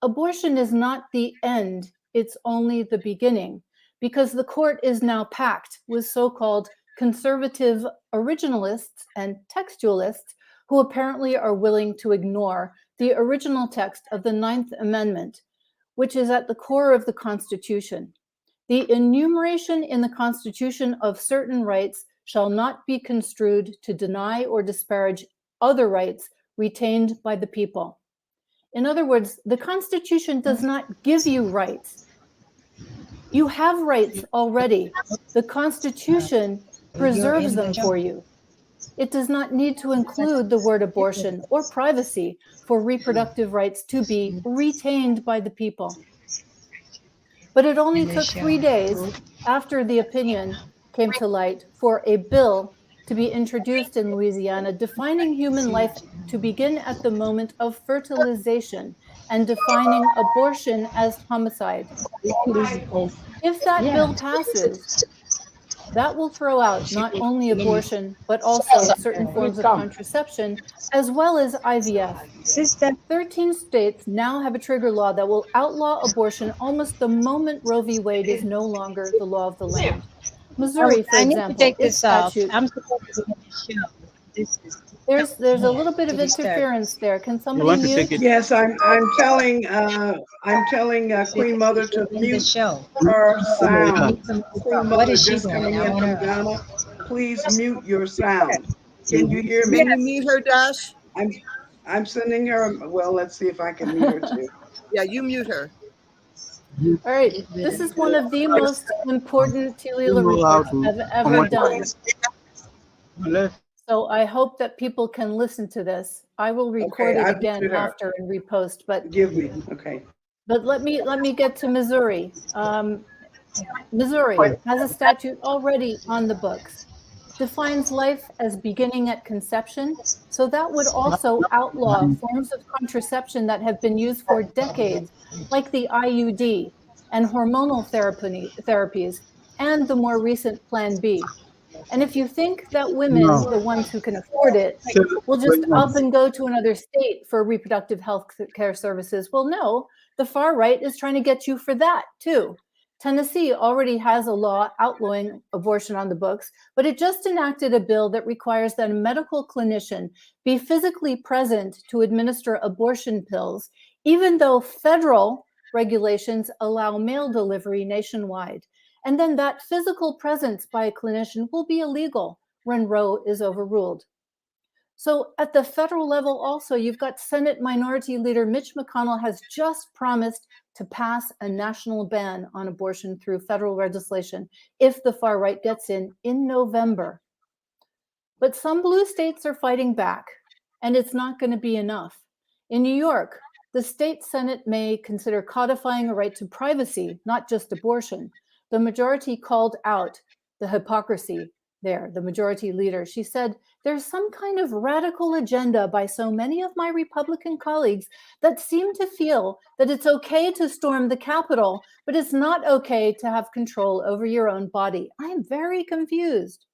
Abortion is not the end, it's only the beginning, because the court is now packed with so-called conservative originalists and textualists who apparently are willing to ignore the original text of the 9th Amendment, which is at the core of the Constitution. The enumeration in the Constitution of certain rights shall not be construed to deny or disparage other rights retained by the people. In other words, the Constitution does not give you rights. You have rights already. The Constitution preserves them for you. It does not need to include the word abortion or privacy for reproductive rights to be retained by the people. But it only took 3 days after the opinion came to light for a bill to be introduced in Louisiana defining human life to begin at the moment of fertilization and defining abortion as homicide. If that bill passes, that will throw out not only abortion, but also certain forms of contraception, as well as IVF. 13 states now have a trigger law that will outlaw abortion almost the moment Roe v. Wade is no longer the law of the land. Missouri, for example, its statute. I'm supposed to be on the show. This is There's a little bit of interference there. Can somebody mute? Yes, I'm telling Queen Mother to in the mute show. her sound. Queen What Mother is she just doing? coming I in want from her. Ghana. please mute your sound? Can you hear me? Can you mute her, Dash? I'm sending her. Well, let's see if I can mute her too. Yeah, you mute her. All right, this is one of the most important Tilila reports I've ever done. So I hope that people can listen to this. I will record Okay, it I again muted her. after and repost, but Give me. Okay. let me get to Missouri. Missouri has a statute already on the books, defines life as beginning at conception. So that would also outlaw forms of contraception that have been used for decades, like the IUD and hormonal therapies, and the more recent Plan B. And if you think that women, the ones who can afford it, will just up and go to another state for reproductive health care services, well, no, the far right is trying to get you for that too. Tennessee already has a law outlawing abortion on the books, but it just enacted a bill that requires that a medical clinician be physically present to administer abortion pills, even though federal regulations allow mail delivery nationwide. And then that physical presence by a clinician will be illegal when Roe is overruled. So at the federal level also, you've got Senate Minority Leader Mitch McConnell has just promised to pass a national ban on abortion through federal legislation if the far right gets in November. But some blue states are fighting back, and it's not going to be enough. In New York, the state Senate may consider codifying a right to privacy, not just abortion. The majority called out the hypocrisy there, the majority leader. She said, there's some kind of radical agenda by so many of my Republican colleagues that seem to feel that it's okay to storm the Capitol, but it's not okay to have control over your own body. I am very confused.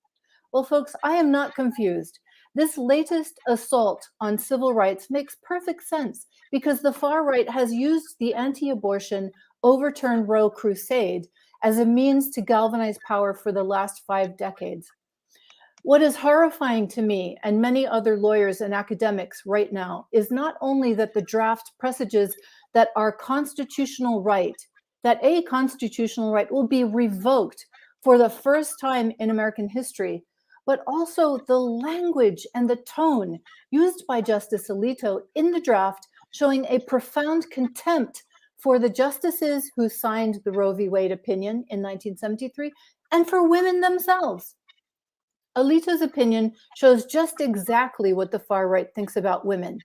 Well, folks, I am not confused. This latest assault on civil rights makes perfect sense because the far right has used the anti-abortion overturn Roe crusade as a means to galvanize power for the last 5 decades. What is horrifying to me and many other lawyers and academics right now is not only that the draft presages that a constitutional right will be revoked for the first time in American history, but also the language and the tone used by Justice Alito in the draft, showing a profound contempt for the justices who signed the Roe v. Wade opinion in 1973 and for women themselves. Alito's opinion shows just exactly what the far right thinks about women.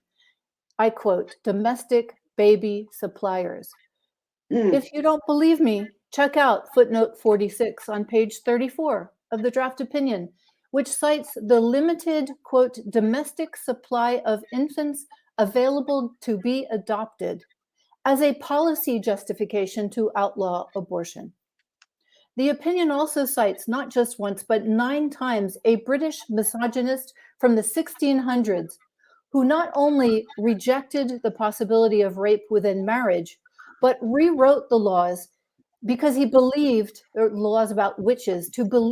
I quote, domestic baby suppliers. If you don't believe me, check out footnote 46 on page 34 of the draft opinion, which cites the limited, quote, domestic supply of infants available to be adopted as a policy justification to outlaw abortion. The opinion also cites not just once, but 9 times a British misogynist from the 1600s who not only rejected the possibility of rape within marriage, but rewrote the laws because he believed, or laws about witches,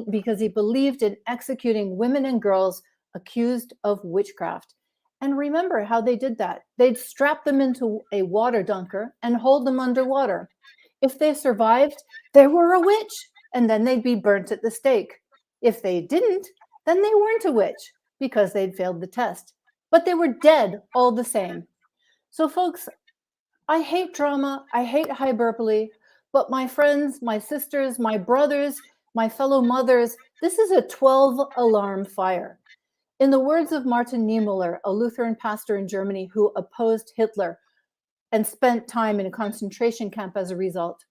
because he believed in executing women and girls accused of witchcraft. And remember how they did that. They'd strap them into a water dunker and hold them underwater. If they survived, they were a witch, and then they'd be burnt at the stake. If they didn't, then they weren't a witch because they'd failed the test. But they were dead all the same. So folks, I hate drama, I hate hyperbole, but my friends, my sisters, my brothers, my fellow mothers, this is a 12-alarm fire. In the words of Martin Niemöller, a Lutheran pastor in Germany who opposed Hitler and spent time in a concentration camp as a result,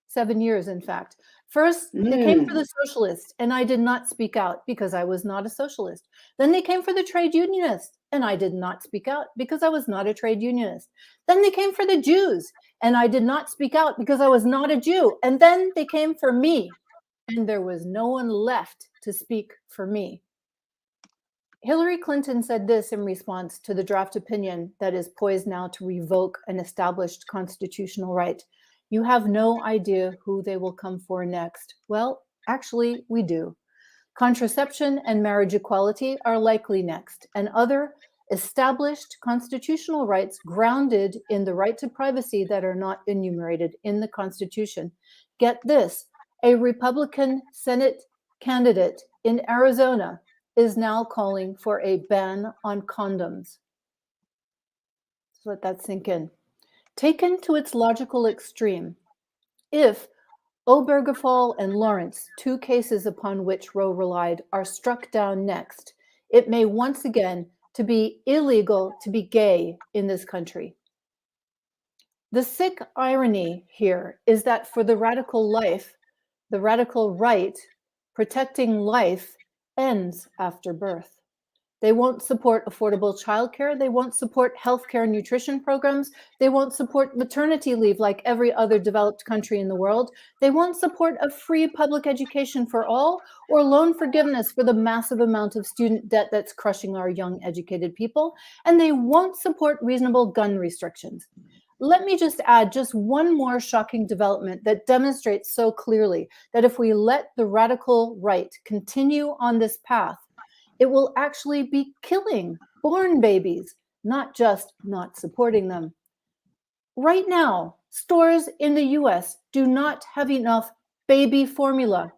7 years, in fact. First, they came for the socialists, and I did not speak out because I was not a socialist. Then they came for the trade unionists, and I did not speak out because I was not a trade unionist. Then they came for the Jews, and I did not speak out because I was not a Jew. And then they came for me, and there was no one left to speak for me. Hillary Clinton said this in response to the draft opinion that is poised now to revoke an established constitutional right. You have no idea who they will come for next. Well, actually, we do. Contraception and marriage equality are likely next, and other established constitutional rights grounded in the right to privacy that are not enumerated in the Constitution. Get this, a Republican Senate candidate in Arizona is now calling for a ban on condoms. So let that sink in. Taken to its logical extreme, if Obergefell and Lawrence, two cases upon which Roe relied, are struck down next, it may once again to be illegal to be gay in this country. The sick irony here is that for the radical right, protecting life ends after birth. They won't support affordable childcare. They won't support healthcare nutrition programs. They won't support maternity leave like every other developed country in the world. They won't support a free public education for all or loan forgiveness for the massive amount of student debt that's crushing our young educated people. And they won't support reasonable gun restrictions. Let me just add just one more shocking development that demonstrates so clearly that if we let the radical right continue on this path, it will actually be killing born babies, not just not supporting them. Right now, stores in the US do not have enough baby formula.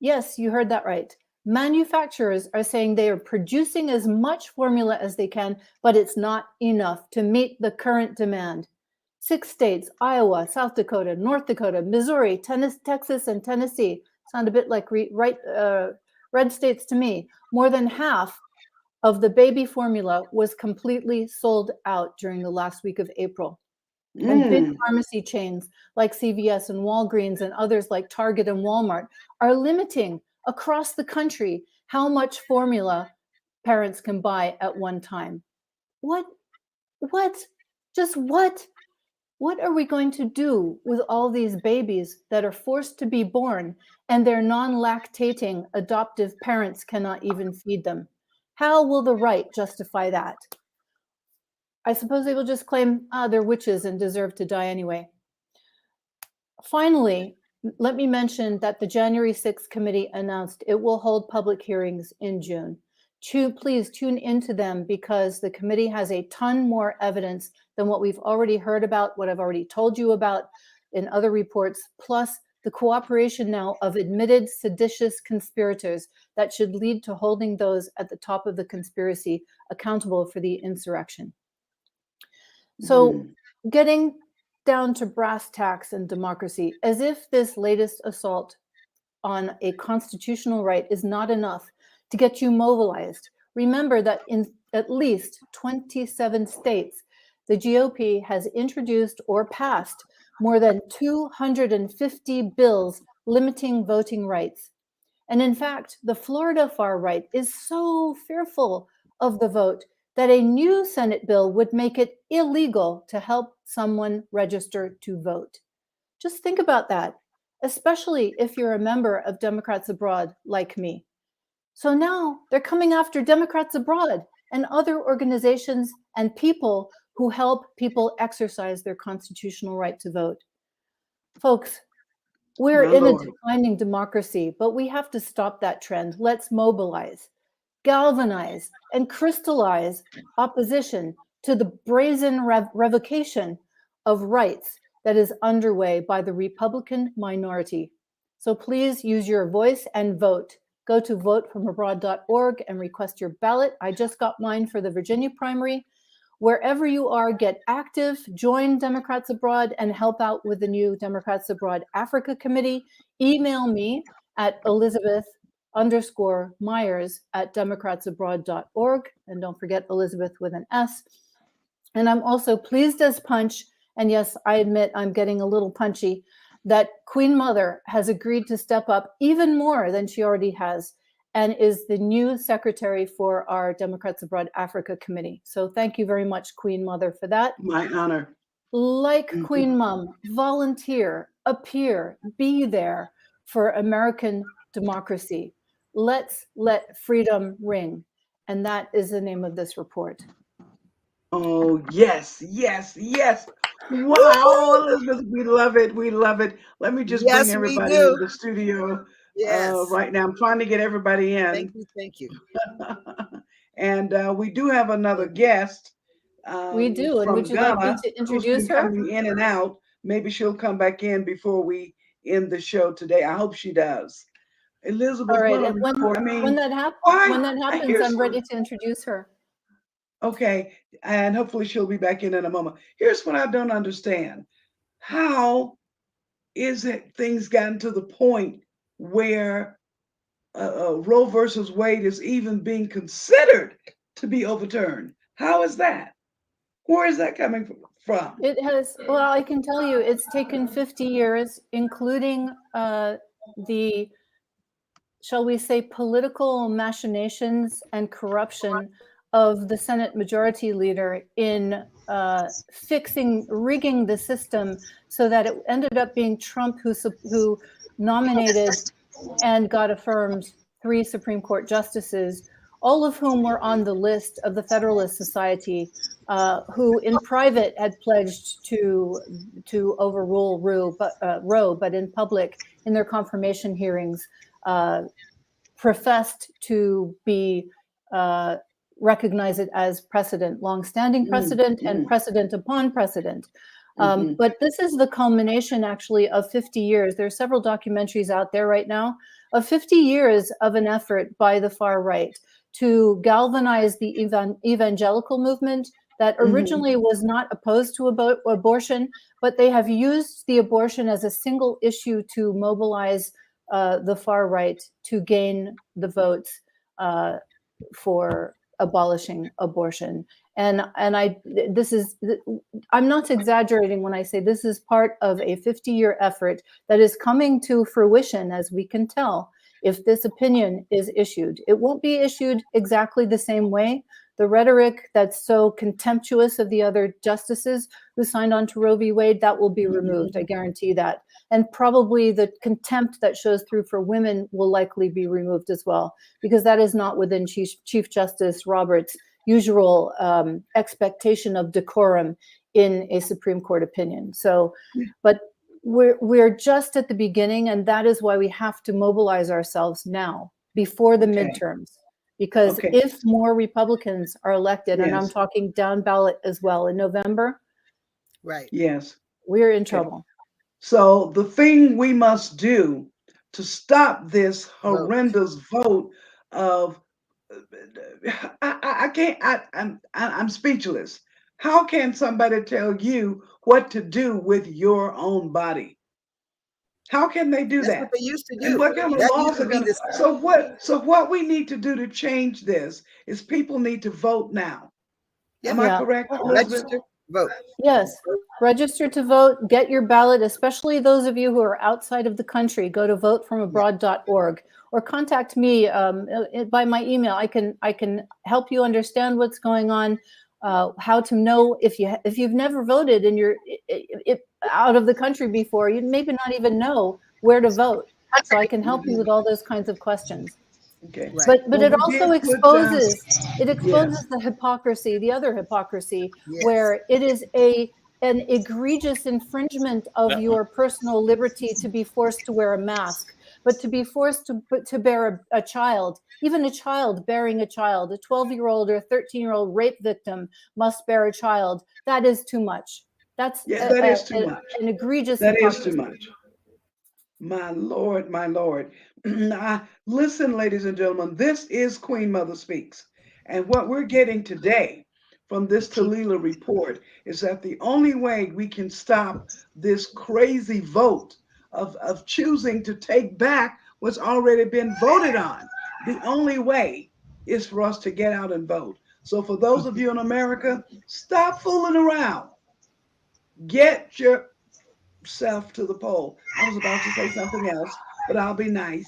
Yes, you heard that right. Manufacturers are saying they are producing as much formula as they can, but it's not enough to meet the current demand. 6 states, Iowa, South Dakota, North Dakota, Missouri, Texas, and Tennessee, sound a bit like red states to me. More than half of the baby formula was completely sold out during the last week of April. And big pharmacy chains like CVS and Walgreens and others like Target and Walmart are limiting across the country how much formula parents can buy at one time. What? Just what? What are we going to do with all these babies that are forced to be born and their non-lactating adoptive parents cannot even feed them? How will the right justify that? I suppose they will just claim, they're witches and deserve to die anyway. Finally, let me mention that the January 6th committee announced it will hold public hearings in June. Please tune into them because the committee has a ton more evidence than what we've already heard about, what I've already told you about in other reports, plus the cooperation now of admitted seditious conspirators that should lead to holding those at the top of the conspiracy accountable for the insurrection. So getting down to brass tacks and democracy, as if this latest assault on a constitutional right is not enough to get you mobilized. Remember that in at least 27 states, the GOP has introduced or passed more than 250 bills limiting voting rights. And in fact, the Florida far right is so fearful of the vote that a new Senate bill would make it illegal to help someone register to vote. Just think about that, especially if you're a member of Democrats Abroad like me. So now they're coming after Democrats Abroad and other organizations and people who help people exercise their constitutional right to vote. Folks, we're in a declining democracy, but we have to stop that trend. Let's mobilize, galvanize, and crystallize opposition to the brazen revocation of rights that is underway by the Republican minority. So please use your voice and vote. Go to votefromabroad.org and request your ballot. I just got mine for the Virginia primary. Wherever you are, get active, join Democrats Abroad, and help out with the new Democrats Abroad Africa Committee. Email me at Elizabeth_Myers@democratsabroad.org. And don't forget Elizabeth with an S. And I'm also pleased as punch, and yes, I admit I'm getting a little punchy, that Queen Mother has agreed to step up even more than she already has and is the new secretary for our Democrats Abroad Africa Committee. So thank you very much, Queen Mother, for that. My honor. Like Queen Mom, volunteer, appear, be there for American democracy. Let's let freedom ring. And that is the name of this report. Oh, yes, yes, yes. Wow, Elizabeth, we love it. We love it. Let me just bring everybody in the studio right now. I'm trying to get everybody in. Thank you. Thank you. And we do have another guest. We do. And would you like me to introduce her? Coming in and out. Maybe she'll come back in before we end the show today. I hope she does. Elizabeth All right. put on And the report. I when mean, that happens, here's I'm ready to introduce her. okay, and hopefully she'll be back in a moment. Here's what I don't understand. How is it things gotten to the point where Roe versus Wade is even being considered to be overturned? How is that? Where is that coming from? It has, well, I can tell you it's taken 50 years, including the, shall we say, political machinations and corruption of the Senate Majority Leader in rigging the system so that it ended up being Trump who nominated and got affirmed 3 Supreme Court justices, all of whom were on the list of the Federalist Society, who in private had pledged to overrule Roe, but in public, in their confirmation hearings, professed to be recognize it as precedent, longstanding precedent, and precedent upon precedent. But this is the culmination, actually, of 50 years. There are several documentaries out there right now of 50 years of an effort by the far right to galvanize the evangelical movement that originally was not opposed to abortion, but they have used the abortion as a single issue to mobilize the far right to gain the votes for abolishing abortion. And I'm not exaggerating when I say this is part of a 50-year effort that is coming to fruition, as we can tell, if this opinion is issued. It won't be issued exactly the same way. The rhetoric that's so contemptuous of the other justices who signed on to Roe v. Wade, that will be removed. I guarantee that. And probably the contempt that shows through for women will likely be removed as well, because that is not within Chief Justice Roberts' usual expectation of decorum in a Supreme Court opinion. So, but we're just at the beginning, and that is why we have to mobilize ourselves now, before the midterms. Because if more Republicans are elected, and I'm talking down ballot as well in November, right? Yes, we're in trouble. So the thing we must do to stop this horrendous vote of I can't. I'm speechless. How can somebody tell you what to do with your own body? How can they do That's that? what they used to do. And what kind of That laws used to are be going to? So what we need to do to change this is people need to vote now. Am I correct, Elizabeth? Register, vote. Yes, register to vote, get your ballot, especially those of you who are outside of the country. Go to votefromabroad.org or contact me by my email. I can help you understand what's going on, how to know if you've never voted and you're out of the country before. You maybe not even know where to vote. So I can help you with all those kinds of questions. Okay. But it also exposes the hypocrisy, the other hypocrisy, where it is an egregious infringement of your personal liberty to be forced to wear a mask, but to be forced to bear a child, even a child bearing a child, a 12-year-old or a 13-year-old rape victim must bear a child. That is too much. That is too much. An egregious hypocrisy. That is too much. My Lord, my Lord. Listen, ladies and gentlemen, this is Queen Mother Speaks. And what we're getting today from this Talila report is that the only way we can stop this crazy vote of choosing to take back what's already been voted on, the only way is for us to get out and vote. So for those of you in America, stop fooling around. Get yourself to the poll. I was about to say something else, but I'll be nice.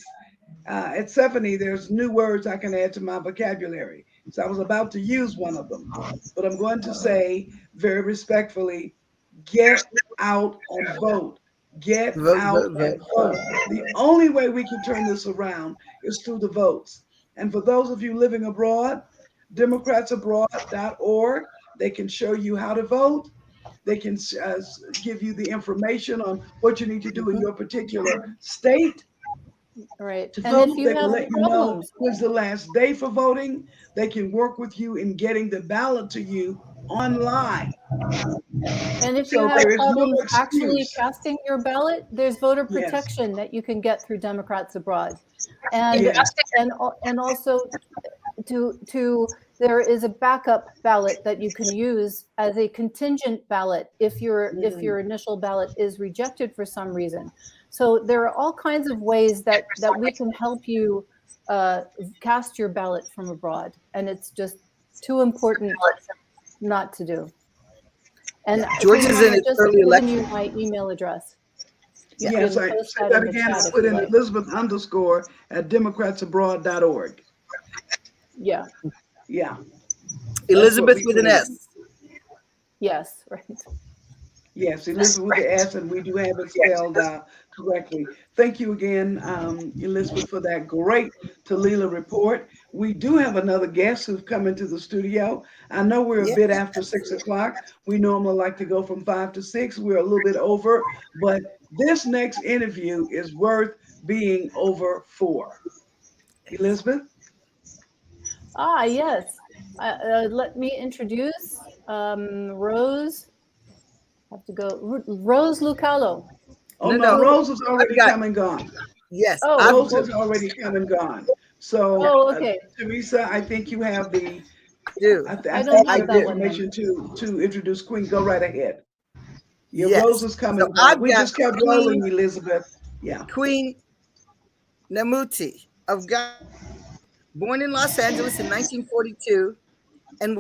At Stephanie, there's new words I can add to my vocabulary. So I was about to use one of them, but I'm going to say very respectfully, get out and vote. Get out and vote. The only way we can turn this around is through the votes. And for those of you living abroad, democratsabroad.org, they can show you how to vote. They can give you the information on what you need to do in your particular state. Right. To And vote, if you they can have let you know when's the last day for voting. They can work with you in getting the ballot to you online. And if you So have there is no problems actually excuse. casting your ballot, there's voter Yes, protection that you can get through Democrats Abroad. And yes. and also to there is a backup ballot that you can use as a contingent ballot if Mm. your initial ballot is rejected for some reason. So there are all kinds of ways that we can help you cast your ballot from abroad, and it's just too important not to do. And Georgia's Queen, in I've its just early given election. you my email address. You Yeah. Yes, can I post say that that in the again. chat I if put you in like. Elizabeth underscore at democratsabroad.org. Yeah. Yeah, that's what Elizabeth we with put an in. S. Yes. Right. Yes, Elizabeth with the S, and we do have it spelled correctly. Thank you again, Elizabeth, for that great Talila report. We do have another guest who's come into the studio. I know we're a Yeah. bit after 6 o'clock. We normally like to go from 5 to 6. We're a little bit over, but this next interview is worth being over for. Elizabeth? Ah, yes. Let me introduce Rose. I have to go. Rose Lucalo. Oh No, no, no. Rose. Rose has I've already got, come and gone. yes, Oh, I've Rose got, has already come and gone. So, oh, okay. Teresa, I think you have the do. I I don't think you I have have the that do. one then. information to introduce Queen. Go right ahead. Your Yes. roses come So and gone. I've We got just kept rolling, Queen Elizabeth. Yeah. Queen Namuti of Ghana, born in Los Angeles in 1942 and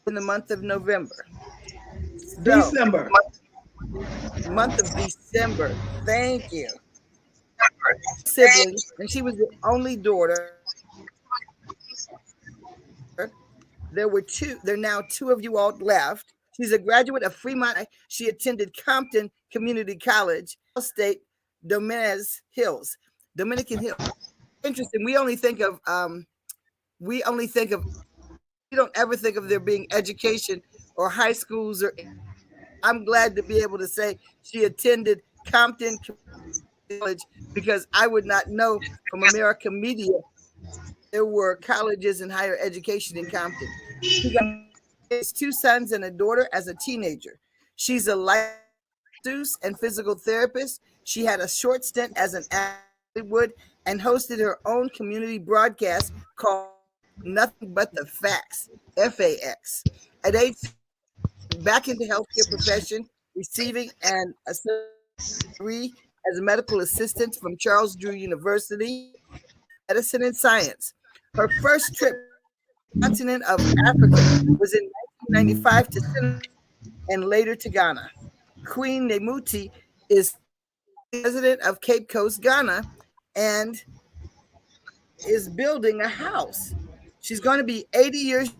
in the month of November. So, December. month of December. Thank you. Siblings, and she was the only daughter. There were two, there are now two of you all left. She's a graduate of Fremont. She attended Compton Community College, State Dominican Hills. Interesting. We only think of we don't ever think of there being education or high schools or I'm glad to be able to say she attended Compton College because I would not know from American media there were colleges and higher education in Compton. She got two sons and a daughter as a teenager. She's a licensed masseuse and physical therapist. She had a short stint as an actor in Hollywood and hosted her own community broadcast called Nothing But the Facts, FAX. At age back into healthcare profession, receiving an degree as a medical assistant from Charles Drew University, medicine and science. Her first trip to the continent of Africa was in 1995 to Senegal and later to Ghana. Queen Nemuti is president of Cape Coast, Ghana, and is building a house. She's going to be 80 years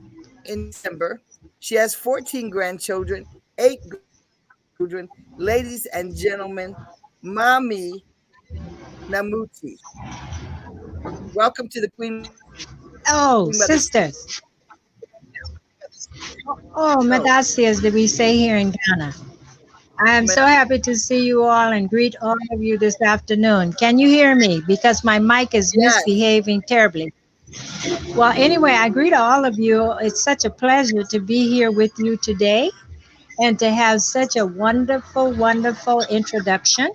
in December. She has 14 grandchildren, 8 children. Ladies and gentlemen, Mommy Namuti. Welcome to the Oh, Queen Mother. sisters. Oh, Oh, Madasi, as we say here in Ghana. I am so happy to see you all and greet all of you this afternoon. Can you hear me? Because my mic is yes. misbehaving terribly. Well, anyway, I greet all of you. It's such a pleasure to be here with you today and to have such a wonderful, wonderful introduction.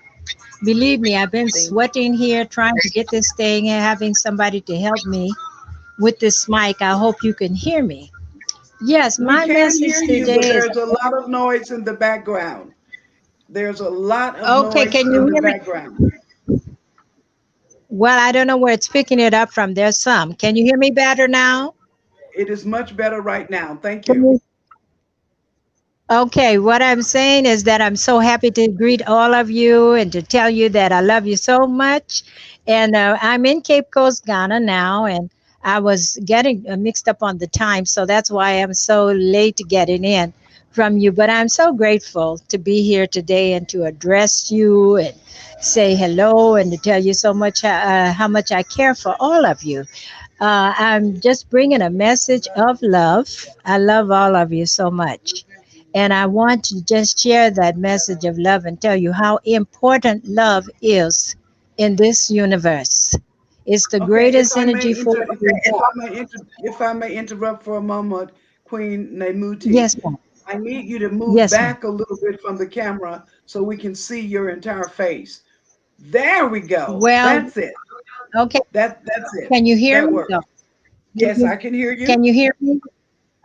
Believe me, I've been Thank sweating here trying to get this thing and having somebody to help me with this mic. I hope you can hear me. Yes, We my can message hear you, but today is there's a lot of noise in the background. There's a lot of okay. noise Can in you the hear me? background. Well, I don't know where it's picking it up from. There's some. Can you hear me better now? It is much better right now. Thank Can you. you- Okay, what I'm saying is that I'm so happy to greet all of you and to tell you that I love you so much. And I'm in Cape Coast, Ghana now, and I was getting mixed up on the time, so that's why I'm so late getting in from you. But I'm so grateful to be here today and to address you and say hello and to tell you so much how much I care for all of you. I'm just bringing a message of love. I love all of you so much. And I want to just share that message of love and tell you how important love is in this universe. It's the Okay, greatest energy force we have. if I may interrupt for a moment, Queen Nemuti, Yes, ma'am. I need you to move Yes, ma'am. back a little bit from the camera so we can see your entire face. There we go. Well, That's it. okay. That's it. Can you hear That me works. though? Can Yes, you, I can hear you. can you hear me?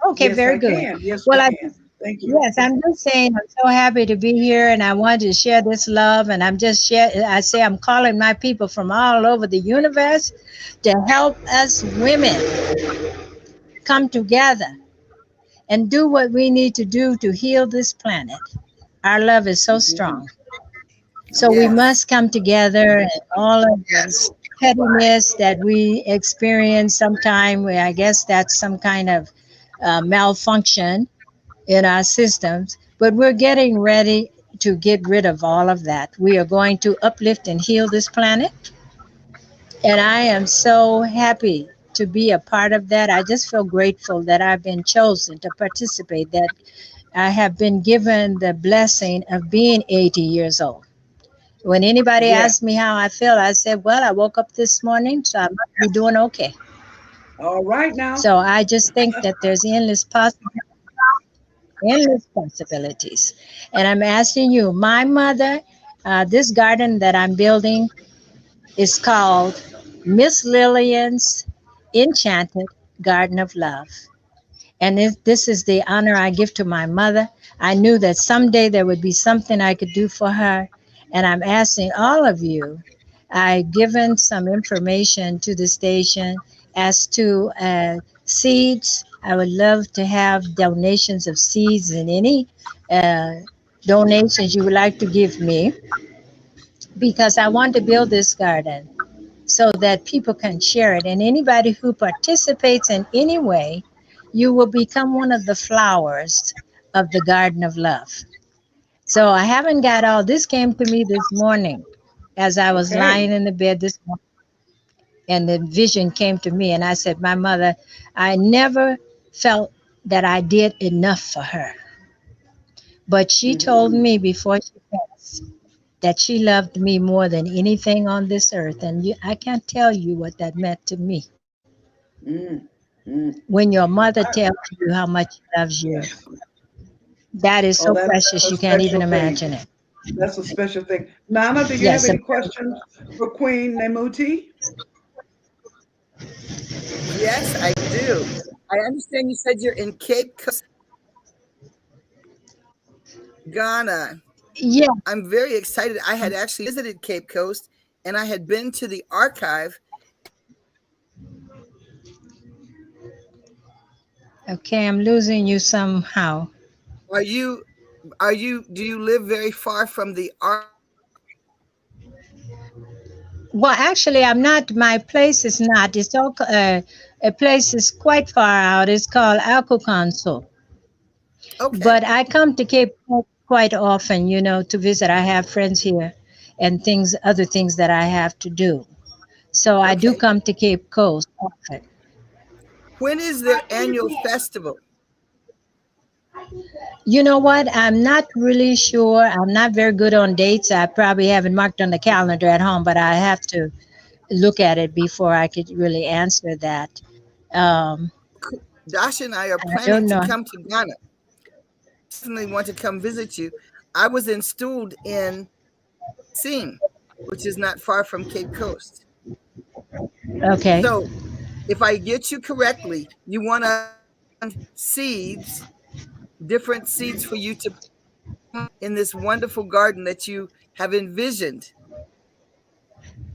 Okay, Yes, very I good. can. Yes, Well, I I can. Thank you. yes, I'm just saying I'm so happy to be here and I wanted to share this love and I say I'm calling my people from all over the universe to help us women come together and do what we need to do to heal this planet. Our love is so Mhm. strong. So we Okay. Yes. must come together and all of this pettiness that we experience sometime, where I guess that's some kind of malfunction in our systems, but we're getting ready to get rid of all of that. We are going to uplift and heal this planet. And I am so happy to be a part of that. I just feel grateful that I've been chosen to participate, that I have been given the blessing of being 80 years old. When anybody Yeah. asks me how I feel, I said, well, I woke up this morning, so I must be doing okay. All right now. So I just think that there's endless possibilities. And I'm asking you, my mother, this garden that I'm building is called Miss Lillian's Enchanted Garden of Love. And this is the honor I give to my mother. I knew that someday there would be something I could do for her. And I'm asking all of you, I've given some information to the station as to seeds. I would love to have donations of seeds and any uh, donations you would like to give me, because I want to build this garden so that people can share it. And anybody who participates in any way, you will become one of the flowers of the garden of love. So I haven't got all this, came to me this morning as I was Okay. lying in the bed this morning, and the vision came to me, and I said, my mother, I never felt that I did enough for her. But she told Mhm. me before she passed that she loved me more than anything on this earth. And I can't tell you what that meant to me. Mm. Mm. When your mother I- tells you how much she loves you, yes. that is Oh, so precious that's you a can't even special thing. imagine it. That's a special thing. Nana, do you have Yes, any questions for Queen Nemuti? Yes, I do. I understand you said you're in Cape Coast, Ghana. yeah. I'm very excited. I had actually visited Cape Coast and I had been to the archive. Okay, I'm losing you somehow. Are you do you live very far from the archive? Well, actually, I'm not. My place is not. It's all a place is quite far out. It's called Alcoconso. Okay. But I come to Cape Cod quite often, to visit. I have friends here, and other things that I have to do. So I do Okay. come to Cape Coast often. When is their annual festival? You know what? I'm not really sure. I'm not very good on dates. I probably haven't marked on the calendar at home, but I have to look at it before I could really answer that. Um, Dasha and I are I planning don't to know. come to Ghana. Definitely want to come visit you. I was installed in Sing, which is not far from Cape Coast. Okay. So if I get you correctly, you want to seeds, different seeds for you to in this wonderful garden that you have envisioned,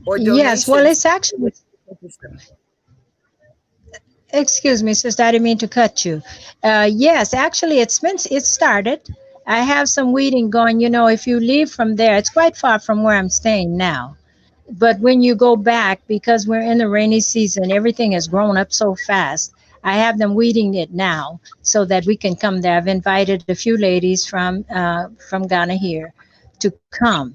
or Yes. Well, donations. it's actually, excuse me, sister, I didn't mean to cut you. Yes, actually, it started. I have some weeding going. If you leave from there, it's quite far from where I'm staying now. But when you go back, because we're in the rainy season, everything has grown up so fast. I have them weeding it now so that we can come there. I've invited a few ladies from Ghana here to come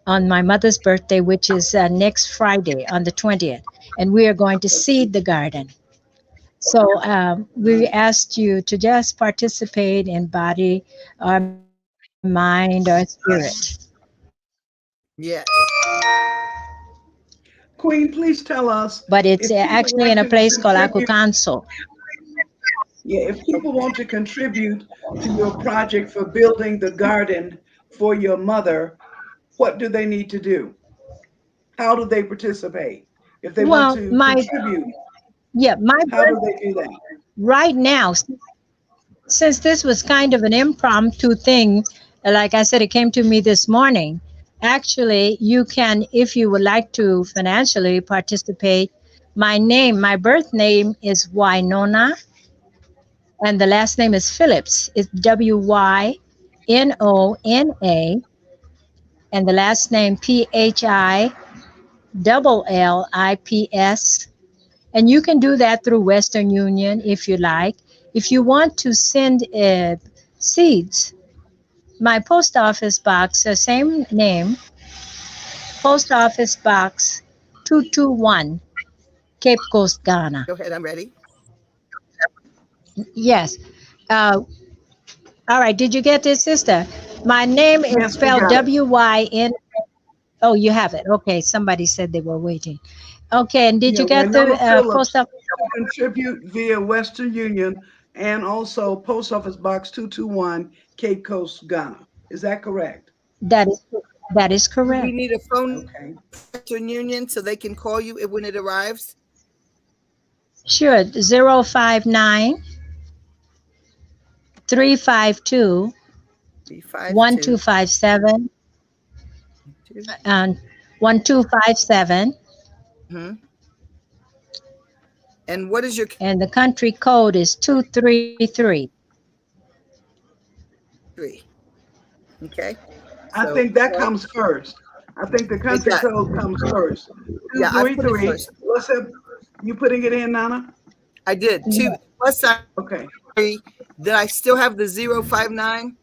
on my mother's birthday, which is next Friday on the 20th, and we are going to seed the garden. So we asked you to just participate in body, or mind, or spirit. Yes. Queen, please tell us But it's if people actually like in a to place called contribute. Akukanso. Yeah, if people want to contribute to your project for building the garden for your mother, what do they need to do? How do they participate? If they want Well, to my contribute, yeah, my how do birth they do that? right now, since this was kind of an impromptu thing, like I said, it came to me this morning. Actually, you can, if you would like to financially participate. My birth name is Wynonna, and the last name is Phillips. It's Wynonna, and the last name Phillips. And you can do that through Western Union if you like. If you want to send seeds, my post office box, the same name, post office box 221, Cape Coast, Ghana. Go ahead, I'm ready. Yes. Uh, all right. Did you get this, sister? My name is Yes, we spelled got it. WYN. Oh, you have it. Okay. Somebody said they were waiting. Okay. And did Yeah, you get the Winona post Phillips office? to contribute via Western Union and also Post Office Box 221, Cape Coast, Ghana. Is that correct? That is that is Do we correct. need a phone Okay. Western Union so they can call you when it arrives? Sure. 059 352 352. 1257 and 1257, Mm-hmm. And what is your and the country code is 233. country? Okay. I So think that comes first. I think the it country does. code comes first. Yeah, I put it 233. first. What's up? You putting it in, Nana? I did. Yeah. Two plus sign. Okay. Did I still have the 059?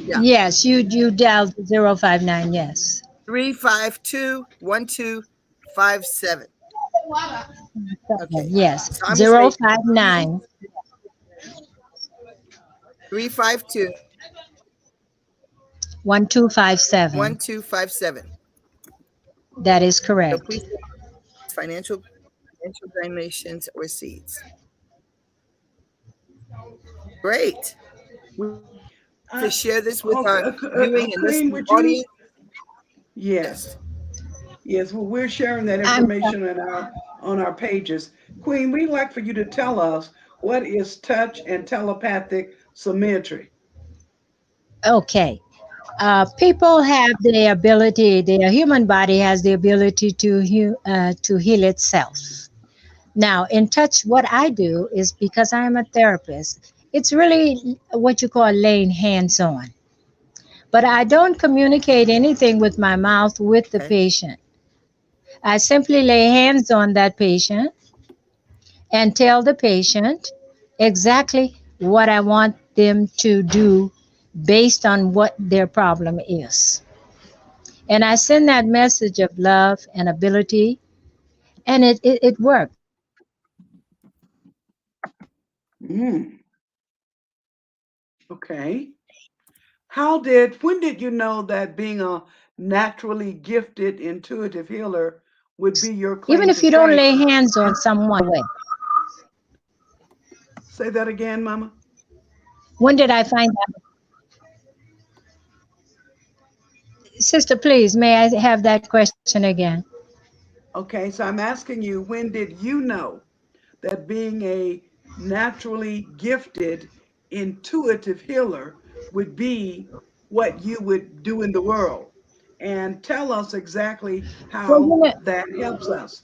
Yeah. Yes, you dialed 059. Yes. 352 1257. Okay. Yes. So I'm gonna Zero say five nine 352 1257. 1257. That is So correct. please financial donations or seeds. Great. We to Uh, share this with okay, our viewing and Queen, listening would you? audience. Yes. Yes. Yes. Well, we're sharing that I'm information on our pages. Queen, we'd like for you to tell us what is touch and telepathic symmetry. okay. People have the ability. The human body has the ability to heal itself. Now, in touch, what I do is because I am a therapist. It's really what you call laying hands on. But I don't communicate anything with my mouth with the Okay. patient. I simply lay hands on that patient and tell the patient exactly what I want them to do based on what their problem is. And I send that message of love and ability, and it works. Mm, okay. When did you know that being a naturally gifted intuitive healer would be your Even claim if to you don't fame? lay hands on someone, Say that again, Mama. when did I find that? Sister, please, may I have that question again? Okay, so I'm asking you, when did you know that being a naturally gifted intuitive healer would be what you would do in the world? And tell us exactly Well, how that helps us.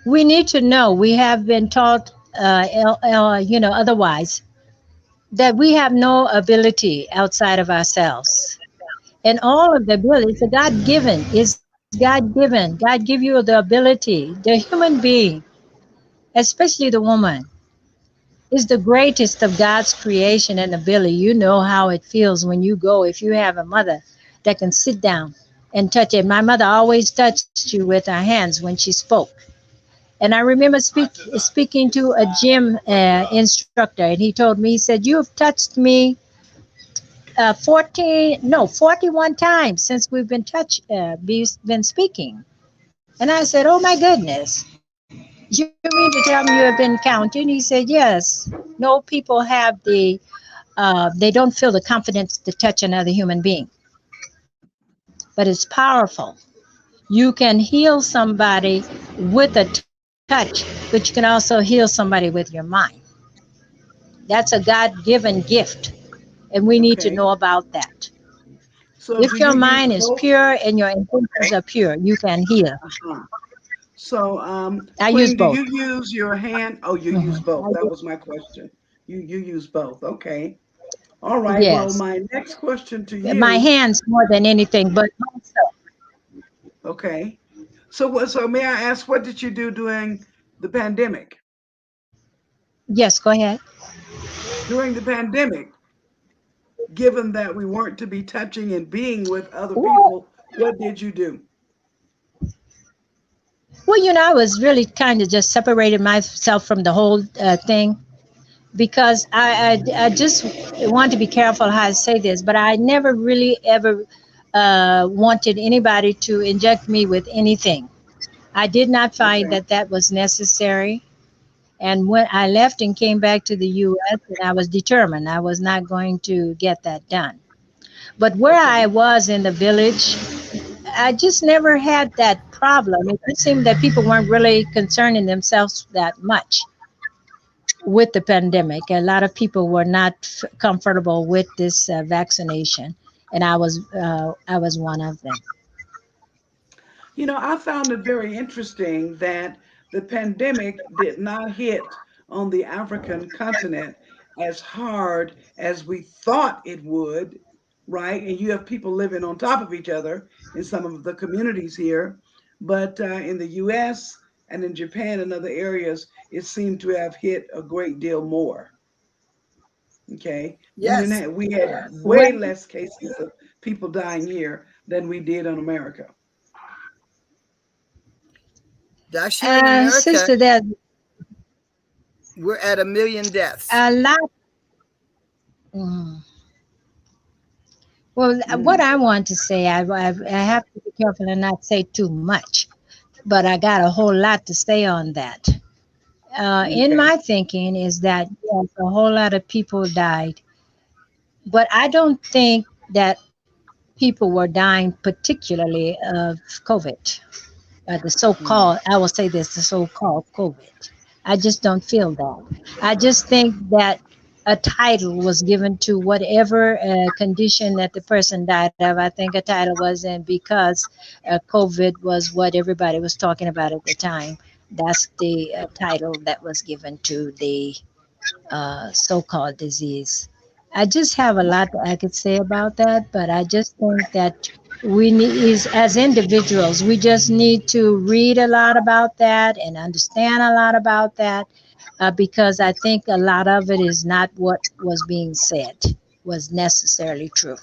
we need to know. We have been taught, otherwise, that we have no ability outside of ourselves. And all of the abilities are God given. It's God given. God give you the ability. The human being, especially the woman, is the greatest of God's creation and ability. You know how it feels when you go, if you have a mother that can sit down and touch it. My mother always touched you with her hands when she spoke. And I remember speaking to a gym instructor, and he told me, he said, "You have touched me 41 times since we've been been speaking." And I said, "Oh my goodness." You mean to tell me you have been counting? He said, yes. No, people have they don't feel the confidence to touch another human being, but it's powerful. You can heal somebody with a touch, but you can also heal somebody with your mind. That's a God given gift, and we need to know Okay. about that. So do If your you use mind is both? pure and your intentions are pure, you can heal. Uh-huh. So, I use Queen, do both. you use your hand? Oh, you use Mhm. both. I That do. was my question. You use both. Okay. All right. Well, Yes. my next question to My you. hands more than anything, but also, Okay. So may I ask, what did you do during the pandemic? yes, go ahead. During the pandemic, given that we weren't to be touching and being with other Well, people, what did you do? I was really kind of just separated myself from the whole thing because I just want to be careful how I say this, but I never really ever wanted anybody to inject me with anything. I did not find Okay. that that was necessary. And when I left and came back to the US, and I was determined I was not going to get that done. But where I Okay. was in the village, I just never had that problem. It just seemed that people weren't really concerning themselves that much with the pandemic. A lot of people were not comfortable with this vaccination, and I was one of them. I found it very interesting that the pandemic did not hit on the African continent as hard as we thought it would, right? And you have people living on top of each other in some of the communities here. But in the US and in Japan and other areas, it seemed to have hit a great deal more. Okay. Yes. We had Well, way less cases of people dying here than we did in America. Gosh, here in America, sister, there's we're at 1 million deaths. a lot. mm, Well, what Mm, I want to say, I have to be careful and not say too much, but I got a whole lot to say on that. In okay. my thinking, is that yes, a whole lot of people died, but I don't think that people were dying particularly of COVID, the Mm, so-called, I will say this, the so-called COVID. I just don't feel that. I just think that a title was given to whatever condition that the person died of. I think a title was in because COVID was what everybody was talking about at the time. That's the title that was given to the so-called disease. I just have a lot I could say about that, but I just think that we need, is as individuals, we just need to read a lot about that and understand a lot about that, because I think a lot of it is not what was being said was necessarily true.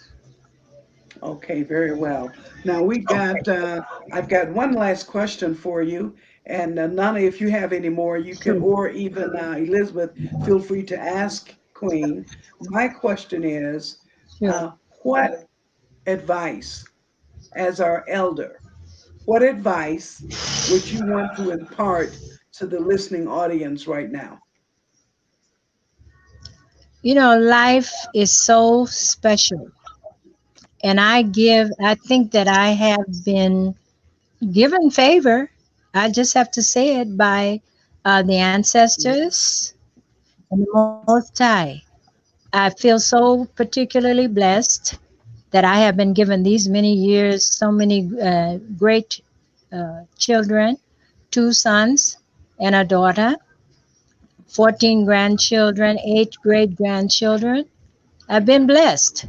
okay, very well. Now I've got one last question for you. And Nana, if you have any more, you can, Sure, or even Elizabeth, feel free to ask Queen. My question is, sure. what advice, as our elder, what advice would you want to impart to the listening audience right now? Life is so special, and I think that I have been given favor. I just have to say it by the ancestors and the Most High. I feel so particularly blessed that I have been given these many years, so many great children, two sons and a daughter, 14 grandchildren, eight great grandchildren. I've been blessed.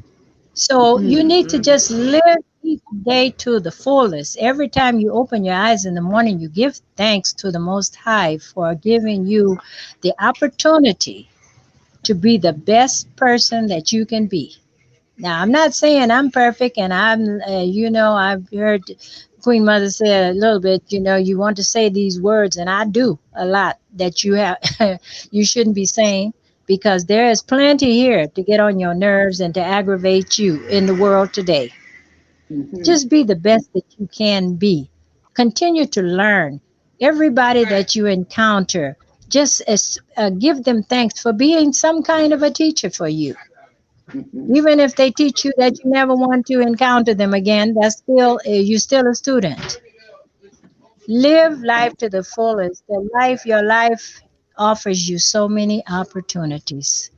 So you need to Mhm. just live each day to the fullest. Every time you open your eyes in the morning, you give thanks to the Most High for giving you the opportunity to be the best person that you can be. Now, I'm not saying I'm perfect, and I've heard Queen Mother say a little bit, you want to say these words, and I do a lot that you have, you shouldn't be saying, because there is plenty here to get on your nerves and to aggravate you in the world today. Mhm. Just be the best that you can be. Continue to learn. everybody that you encounter, just give them thanks for being some kind of a teacher for you. Mhm. Even if they teach you that you never want to encounter them again, that's still you're still a student. Live life to the fullest. Your life offers you so many opportunities.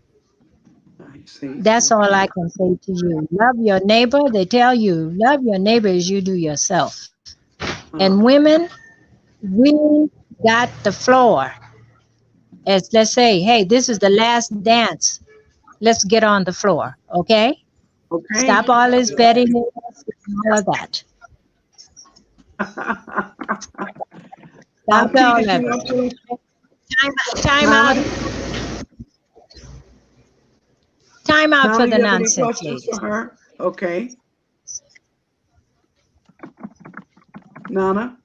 I see. That's all I Okay. can say to you. Love your neighbor. They tell you, love your neighbor as you do yourself. And Uh, women, we got the floor. As let's say, hey, this is the last dance. Let's get on the floor, okay? okay. Stop all this betting and all of that. Stop T, all did of you it. want to? Time Nana, out. Time out for Nana, the you have any nonsense, questions for ladies. her? Okay. Nana?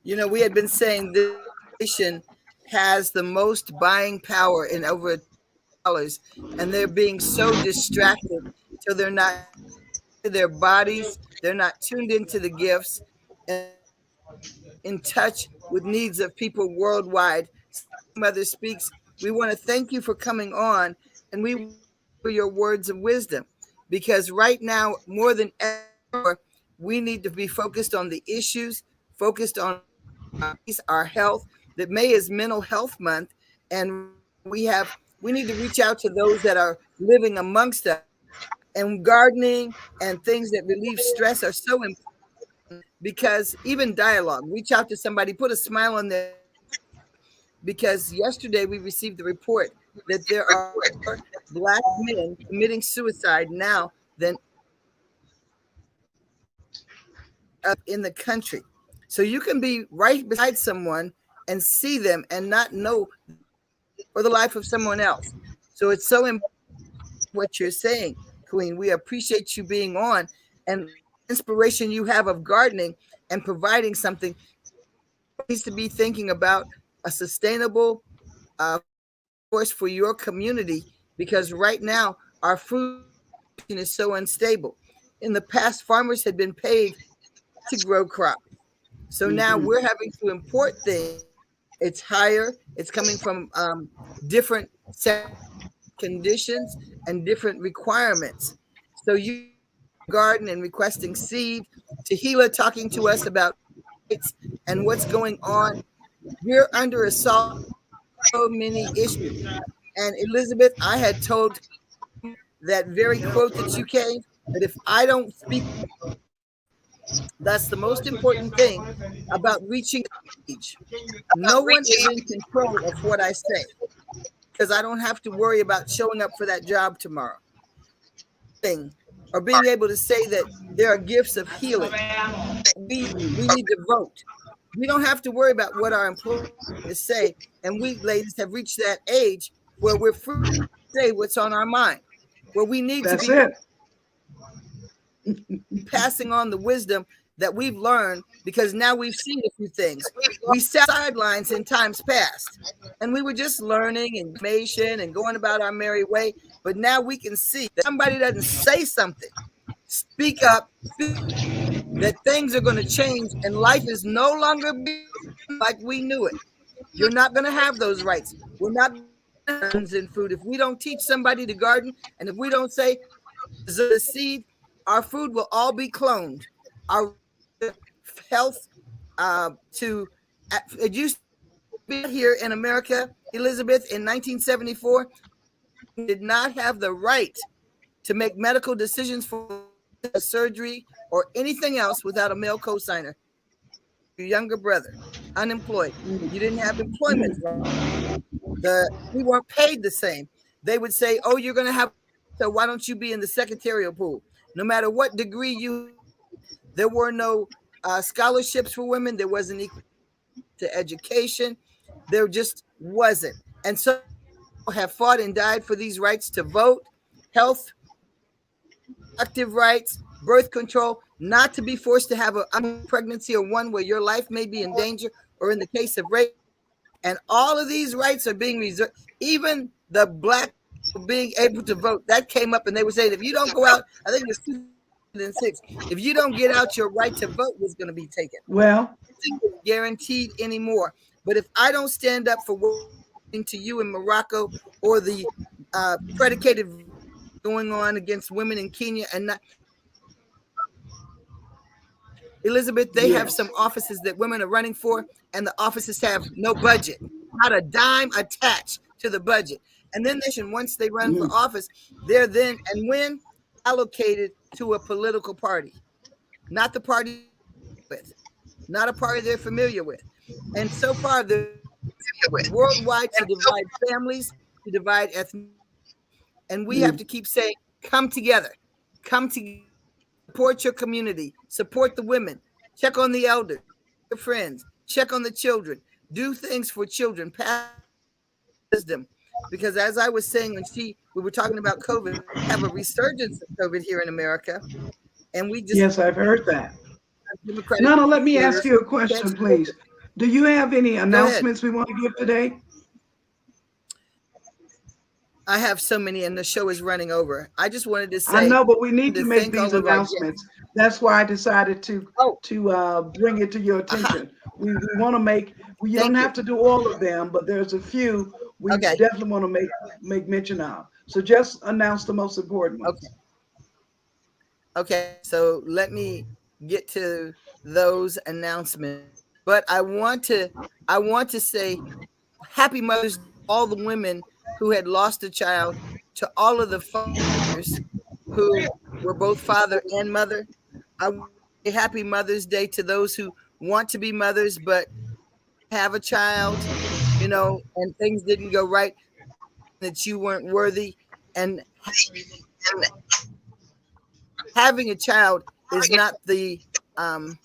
We had been saying this nation has the most buying power in over dollars, and they're being so distracted till they're not to their bodies, they're not tuned into the gifts, and in touch with needs of people worldwide. Mother Speaks, we want to thank you for coming on, and we for your words of wisdom, because right now more than ever we need to be focused on the issues, focused on our health. That May is Mental Health Month, and we need to reach out to those that are living amongst us. And gardening and things that relieve stress are so important, because even dialogue, reach out to somebody, put a smile on their, because yesterday we received the report that there are more Black men committing suicide now than in the country. So you can be right beside someone and see them and not know for the life of someone else. So it's so important what you're saying, Queen. We appreciate you being on, and inspiration you have of gardening and providing something needs to be thinking about a sustainable force for your community, because right now our food is so unstable. In the past, farmers had been paid to grow crops. So now Mm-hmm. we're having to import things. It's higher. It's coming from different conditions and different requirements. So you garden and requesting seed, Tahila talking to us about rights and what's going on. We're under assault, so many issues. And Elizabeth, I had told that very quote that you gave, that if I don't speak, that's the most important thing about reaching age. No one is in control of what I say, because I don't have to worry about showing up for that job tomorrow. Or being able to say that there are gifts of healing. We need to vote. We don't have to worry about what our employees say. And we ladies have reached that age where we're free to say what's on our mind, where we need to That's be it. passing on the wisdom that we've learned, because now we've seen a few things. We sat sidelines in times past, and we were just learning information and going about our merry way. But now we can see that somebody doesn't say something, speak up, that things are going to change, and life is no longer like we knew it. You're not going to have those rights. We're not in food if we don't teach somebody to garden, and if we don't say the seed, our food will all be cloned. Our health to it used to be here in America, Elizabeth, in 1974, did not have the right to make medical decisions for a surgery or anything else without a male cosigner. Your younger brother, unemployed. You didn't have employment. We weren't paid the same. They would say, "Oh, you're going to have. So why don't you be in the secretarial pool?" No matter what degree you, there were no scholarships for women. There wasn't equal to education. There just wasn't. And so have fought and died for these rights to vote, health, active rights, birth control, not to be forced to have a pregnancy or one where your life may be in danger, or in the case of rape. And all of these rights are being reserved. Even the Black being able to vote, that came up, and they were saying, if you don't go out, I think it was than 6. If you don't get out, your right to vote was going to be taken. Well, Nothing is guaranteed anymore. But if I don't stand up for what to you in Morocco, or the predicated going on against women in Kenya, and not, Elizabeth, they have yes. some offices that women are running for, and the offices have no budget, not a dime attached to the budget. And then once they run for Mm, office, they're then and when allocated to a political party, not the party with, not a party they're familiar with. And so far, they're worldwide to divide families, to divide ethnic, and we have mm. to keep saying, come together, support your community, support the women, check on the elders, your friends, check on the children, do things for children, pass wisdom. Because as I was saying we were talking about COVID, we have a resurgence of COVID here in America, and we just Yes, I've heard that. Democratic Nana, let me ask leaders you a catch question, COVID. please. Do you have any Go ahead. announcements we want to give today? I have so many, and the show is running over. I just wanted to I say know, but we need to to make thank these all of our guests. announcements. That's why I decided to Oh, bring it to your aha, attention. We want to make. You don't thank you. have to do all of them, but there's a few we Okay, definitely want to make mention of. So just announce the most important okay, ones. okay. So let me get to those announcements. But I want to say Happy Mother's Day to all the women who had lost a child, to all of the fathers who were both father and mother. I want to say Happy Mother's Day to those who want to be mothers but have a child, and things didn't go right, that you weren't worthy. And having a child um,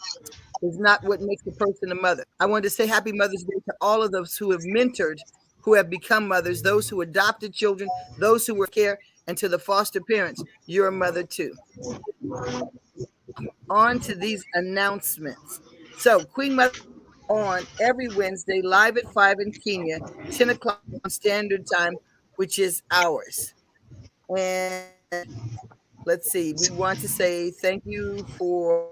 is not what makes a person a mother. I wanted to say Happy Mother's Day to all of those who have mentored, who have become mothers, those who adopted children, those who were care, and to the foster parents. You're a mother too. On to these announcements. So Queen Mother on every Wednesday, live at 5 in Kenya, 10 o'clock on standard time, which is ours. And let's see, we want to say thank you for,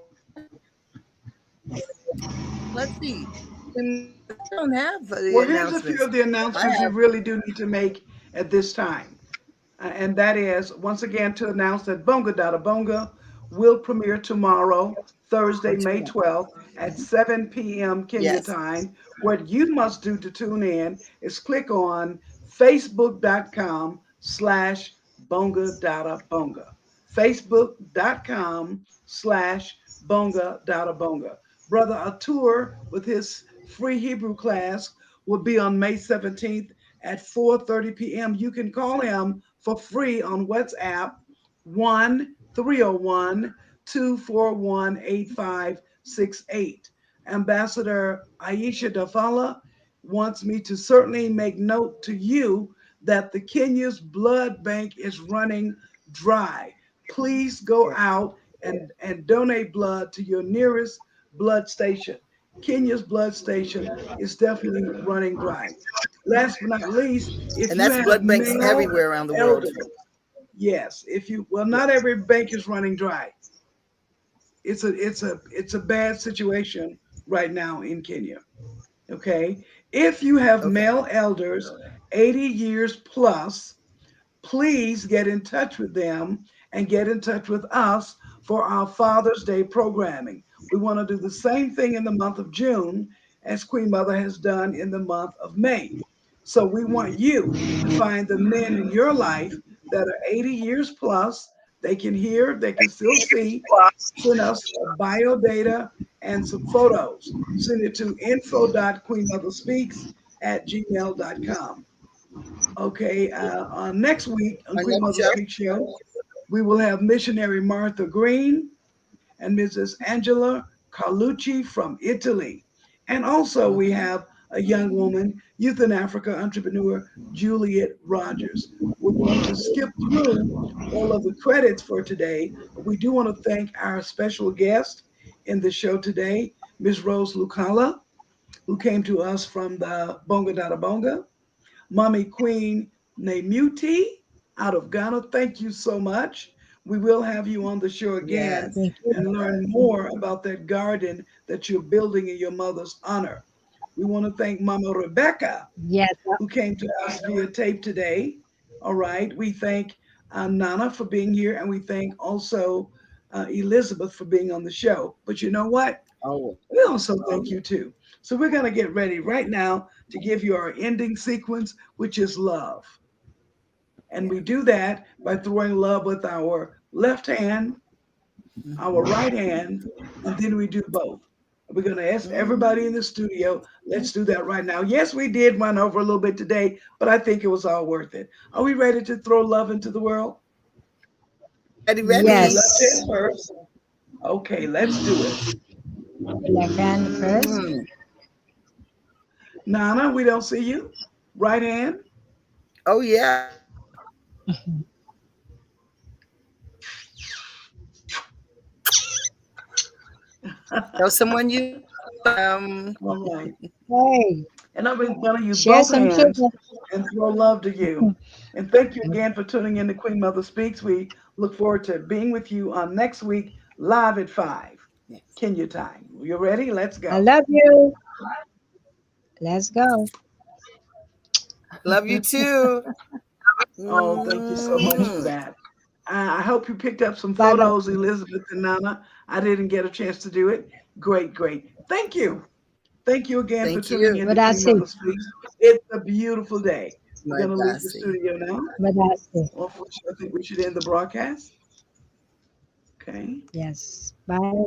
let's see, I don't have the Well, here's a few announcements. of the I announcements we have, really do need to make at this time. And that is, once again, to announce that Bonga Dada Bonga will premiere tomorrow, Thursday, on May tomorrow. 12th at 7 p.m. Kenya Yes. time. What you must do to tune in is click on facebook.com/Bonga Dada Bonga. Facebook.com/Bonga Dada Bonga. Brother Atur, with his free Hebrew class, will be on May 17th at 4:30 p.m. You can call him for free on WhatsApp 1-301-241-8568. Ambassador Aisha Dafala wants me to certainly make note to you that the Kenya's blood bank is running dry. Please go out and donate blood to your nearest blood station. Kenya's blood station is definitely running dry. Last but not least, if And you that's have blood banks male everywhere around the world. elderly, yes, if you well, Yeah. not every bank is running dry. It's a bad situation right now in Kenya. Okay. If you have Okay. male elders 80 years plus, please get in touch with them and get in touch with us for our Father's Day programming. We want to do the same thing in the month of June as Queen Mother has done in the month of May. So we want you to find the men in your life that are 80 years plus. They can hear, they can still see. Send us bio data and some photos. Send it to info.queenmotherspeaks@gmail.com. Okay, on next week on Our Queen next Mother show. Speak Show, we will have missionary Martha Green and Mrs. Angela Carlucci from Italy. And also we have a young woman, Youth in Africa entrepreneur, Juliet Rogers. We're going to skip through all of the credits for today, but we do want to thank our special guest in the show today, Ms. Rose Lucala, who came to us from the Bonga Dada Bonga. Mommy Queen Nemuti out of Ghana. Thank you so much. We will have you on the show again Yes. Thank you. and learn more about that garden that you're building in your mother's honor. We want to thank Mama Rebecca, Yes. who came to us via tape today. All right. We thank Nana for being here, and we thank also Elizabeth for being on the show. But you know what? Oh, We also thank you too. So we're going to get ready right now to give you our ending sequence, which is love. And we do that by throwing love with our left hand, our right hand, and then we do both. We're going to ask everybody in the studio, let's do that right now. Yes, we did run over a little bit today, but I think it was all worth it. Are we ready to throw love into the world? ready, With the ready. left hand Yes. first. Okay, let's do it. Left hand first. Mm. Nana, we don't see you. Right hand. Oh, yeah. Tell someone you All right. Hey, And I'm going to use share both some hands kisses. and throw love to you. And thank you again for tuning in to Queen Mother Speaks. We look forward to being with you on next week live at 5 Yes. Kenya time. You ready? Let's I go. love you. Let's go. Love you too. Oh, thank you so much for Mhm. that. I hope you picked up some Bye bye. photos, Elizabeth and Nana. I didn't get a chance to do it. Great, great. Thank you. Thank you again for Thank tuning you. in to But I Queen see. Mother Speaks. It's a beautiful day. We're My going to leave the Dasi. studio now. But I see. Well, I think we should end the broadcast. Okay. Yes. Bye.